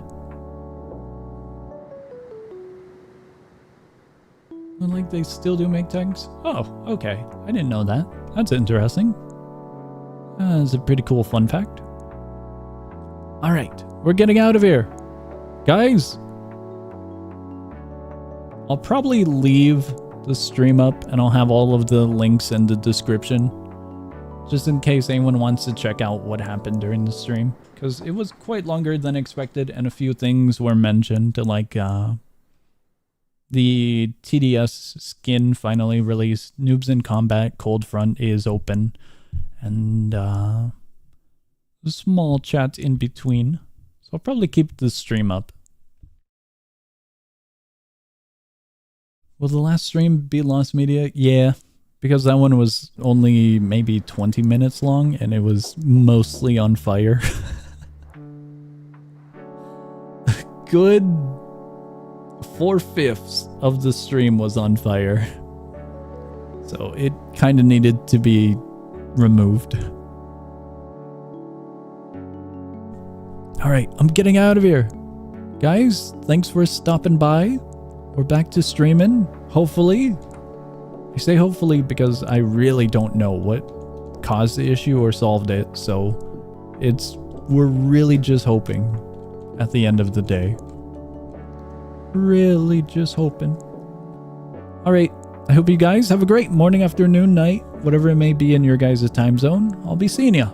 Speaker 1: And like they still do make tanks? Oh, okay. I didn't know that. That's interesting. That's a pretty cool fun fact. Alright, we're getting out of here. Guys, I'll probably leave the stream up and I'll have all of the links in the description. Just in case anyone wants to check out what happened during the stream. Because it was quite longer than expected and a few things were mentioned, like the TDS skin finally released. Noobs in Combat Cold Front is open. And a small chat in between. So I'll probably keep the stream up. Will the last stream be lost media? Yeah, because that one was only maybe 20 minutes long and it was mostly on fire. Good 4/5 of the stream was on fire. So it kind of needed to be removed. Alright, I'm getting out of here. Guys, thanks for stopping by. We're back to streaming, hopefully. I say hopefully because I really don't know what caused the issue or solved it, so we're really just hoping at the end of the day. Really just hoping. Alright, I hope you guys have a great morning, afternoon, night, whatever it may be in your guys' time zone. I'll be seeing ya.